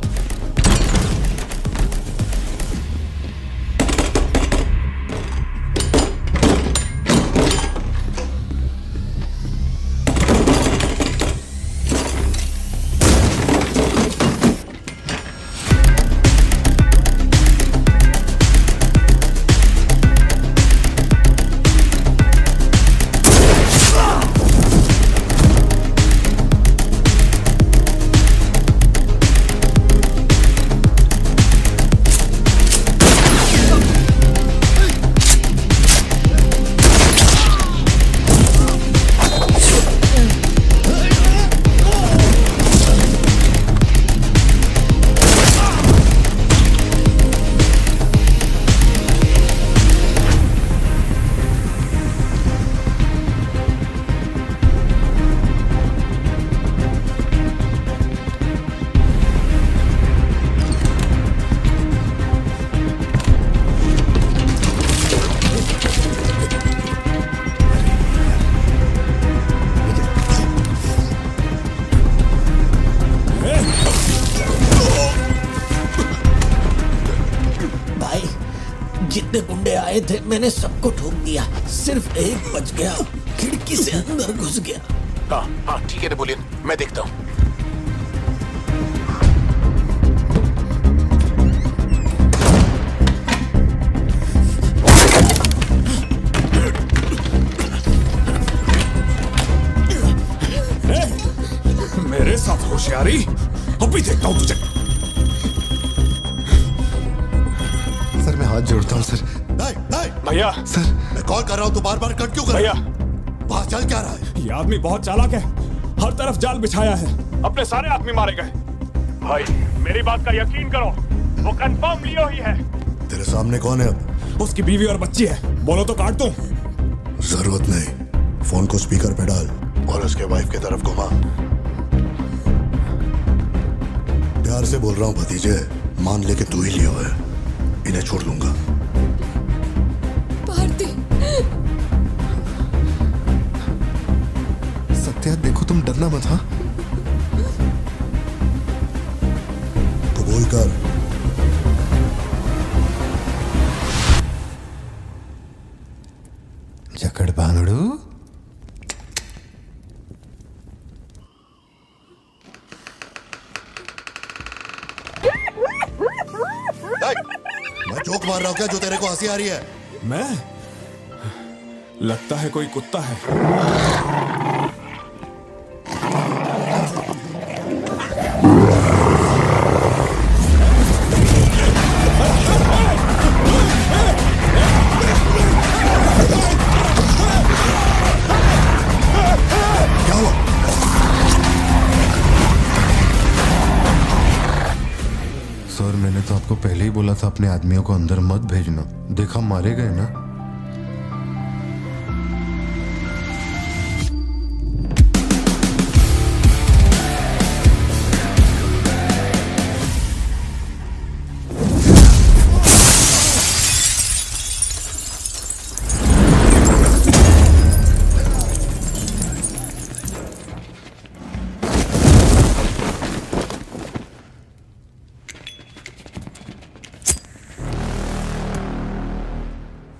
गुंडे आए थे, मैंने सबको ठोक दिया, सिर्फ एक बच गया, खिड़की से अंदर घुस गया। हाँ ठीक है नेपोलियन, मैं देखता हूँ। मेरे साथ होशियारी, अभी देखता हूँ तुझे। सर मैं हाथ जोड़ता हूँ सर। भैया सर मैं कॉल कर रहा हूँ, तू बार बार कट क्यों कर भैया, वहाँ चल क्या रहा है? ये आदमी बहुत चालाक है, हर तरफ जाल बिछाया है, अपने सारे आदमी मारे गए। भाई मेरी बात का यकीन करो, वो कंफर्म लियो ही है। तेरे सामने कौन है अब? उसकी बीवी और बच्ची है, बोलो तो काट दूं। जरूरत नहीं, फोन को स्पीकर पे डाल और उसके वाइफ की तरफ घुमा। प्यार से बोल रहा हूँ भतीजे, मान ले कि तू ही लियो है, इन्हें छोड़ दूंगा। भारती, सत्या देखो तुम डरना मत। हाँ तो बोल कर। जकड़ बांगड़ू। मैं जोक मार रहा हूँ क्या जो तेरे को हंसी आ रही है? मैं? लगता है कोई कुत्ता है। सर मैंने तो आपको पहले ही बोला था अपने आदमियों को अंदर मत भेजना, देखा मारे गए ना।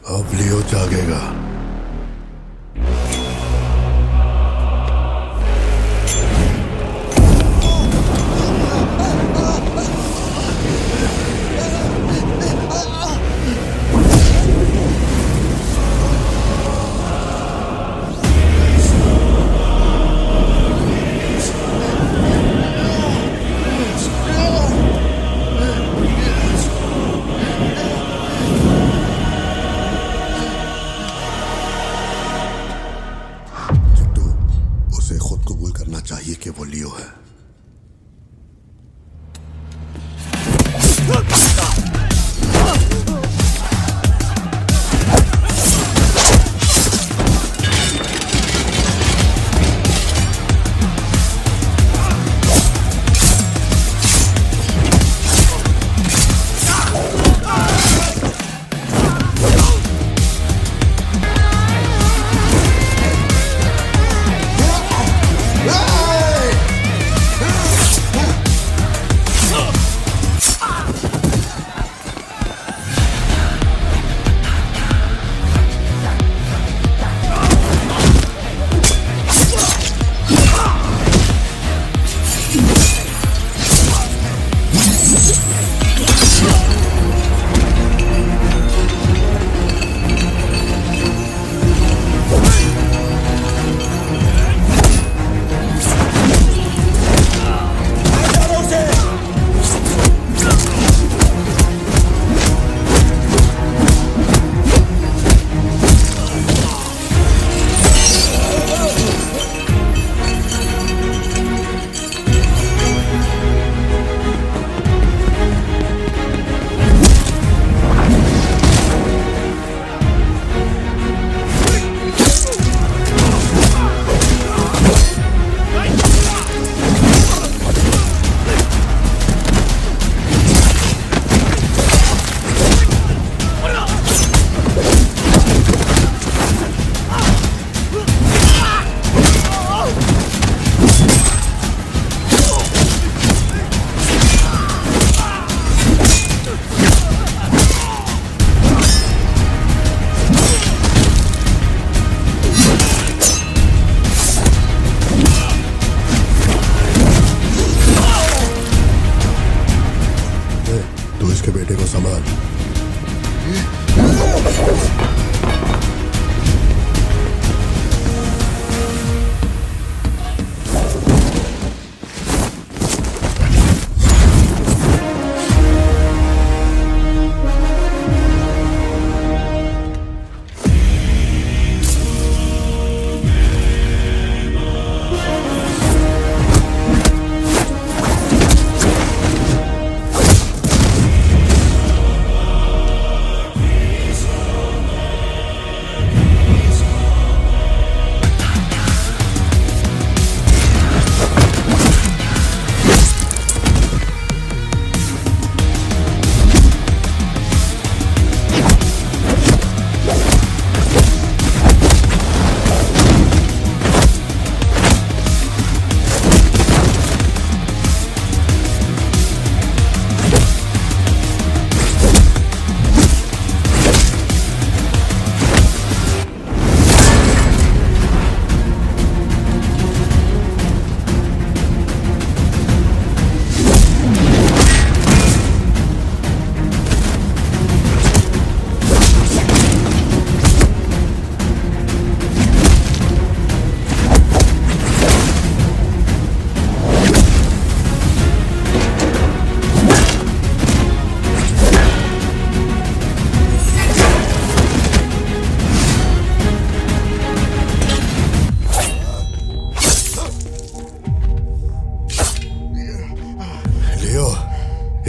अब लियो जागेगा।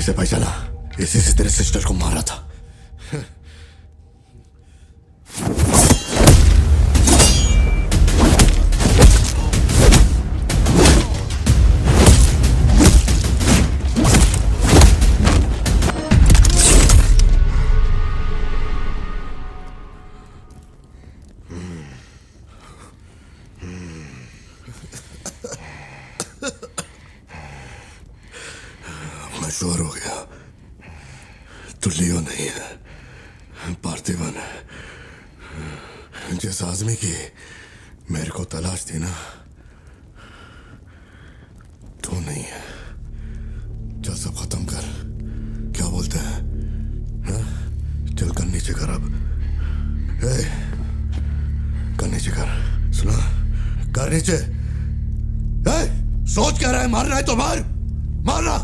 कैसे पहचाना? इसी से तेरे सिस्टर को मारा था। मैं श्योर हो गया तो लियो नहीं है, पार्थिवन है। जिस आदमी की मेरे को तलाश थी ना, तो नहीं है। चल सब खत्म कर। क्या बोलते हैं? हाँ? चल कर नीचे कर अब। कर नीचे कर। सुना? कर नीचे। सोच क्या रहा है? मारना है तो मार, मारना।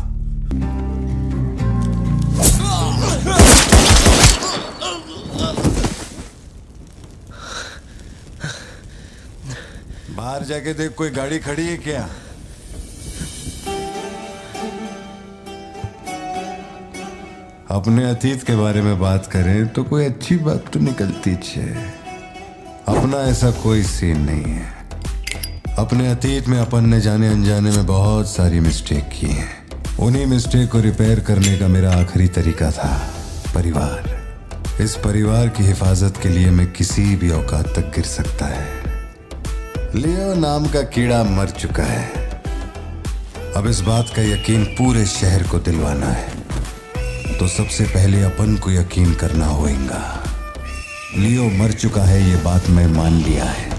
बाहर जाके देख, कोई गाड़ी खड़ी है क्या? अपने अतीत के बारे में बात करें तो कोई अच्छी बात तो निकलती है। अपना ऐसा कोई सीन नहीं है। अपने अतीत में अपन ने जाने अनजाने में बहुत सारी मिस्टेक की हैं। उन्हीं मिस्टेक को रिपेयर करने का मेरा आखिरी तरीका था परिवार। इस परिवार की हिफाजत के लिए मैं किसी भी औकात तक गिर सकता है। लियो नाम का कीड़ा मर चुका है। अब इस बात का यकीन पूरे शहर को दिलवाना है, तो सबसे पहले अपन को यकीन करना होगा। लियो मर चुका है, ये बात मैं मान लिया है।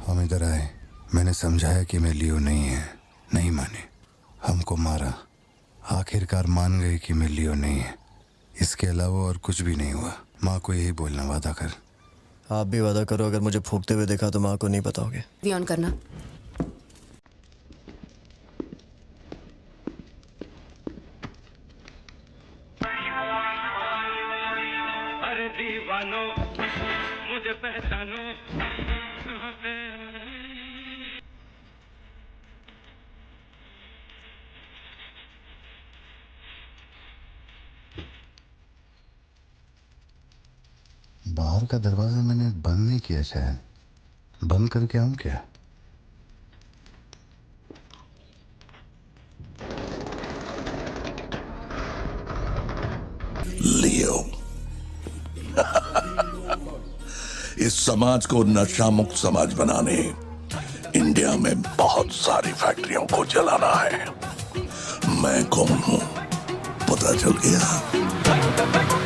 हम इधर आए, मैंने समझाया कि मैं लियो नहीं है, नहीं माने, हमको मारा। आखिरकार मान गए कि मैं लियो नहीं है। इसके अलावा और कुछ भी नहीं हुआ। माँ को यही बोलना, वादा कर। आप भी वादा करो, अगर मुझे फूकते हुए देखा तो माँ को नहीं बताओगे। वी ऑन करना। अरे दीवानो मुझे पहचानो। बाहर का दरवाजा मैंने बंद नहीं किया, शायद बंद करके आऊं क्या? लियो इस समाज को नशा मुक्त समाज बनाने इंडिया में बहुत सारी फैक्ट्रियों को जलाना है। मैं कौन हूं पता चल गया?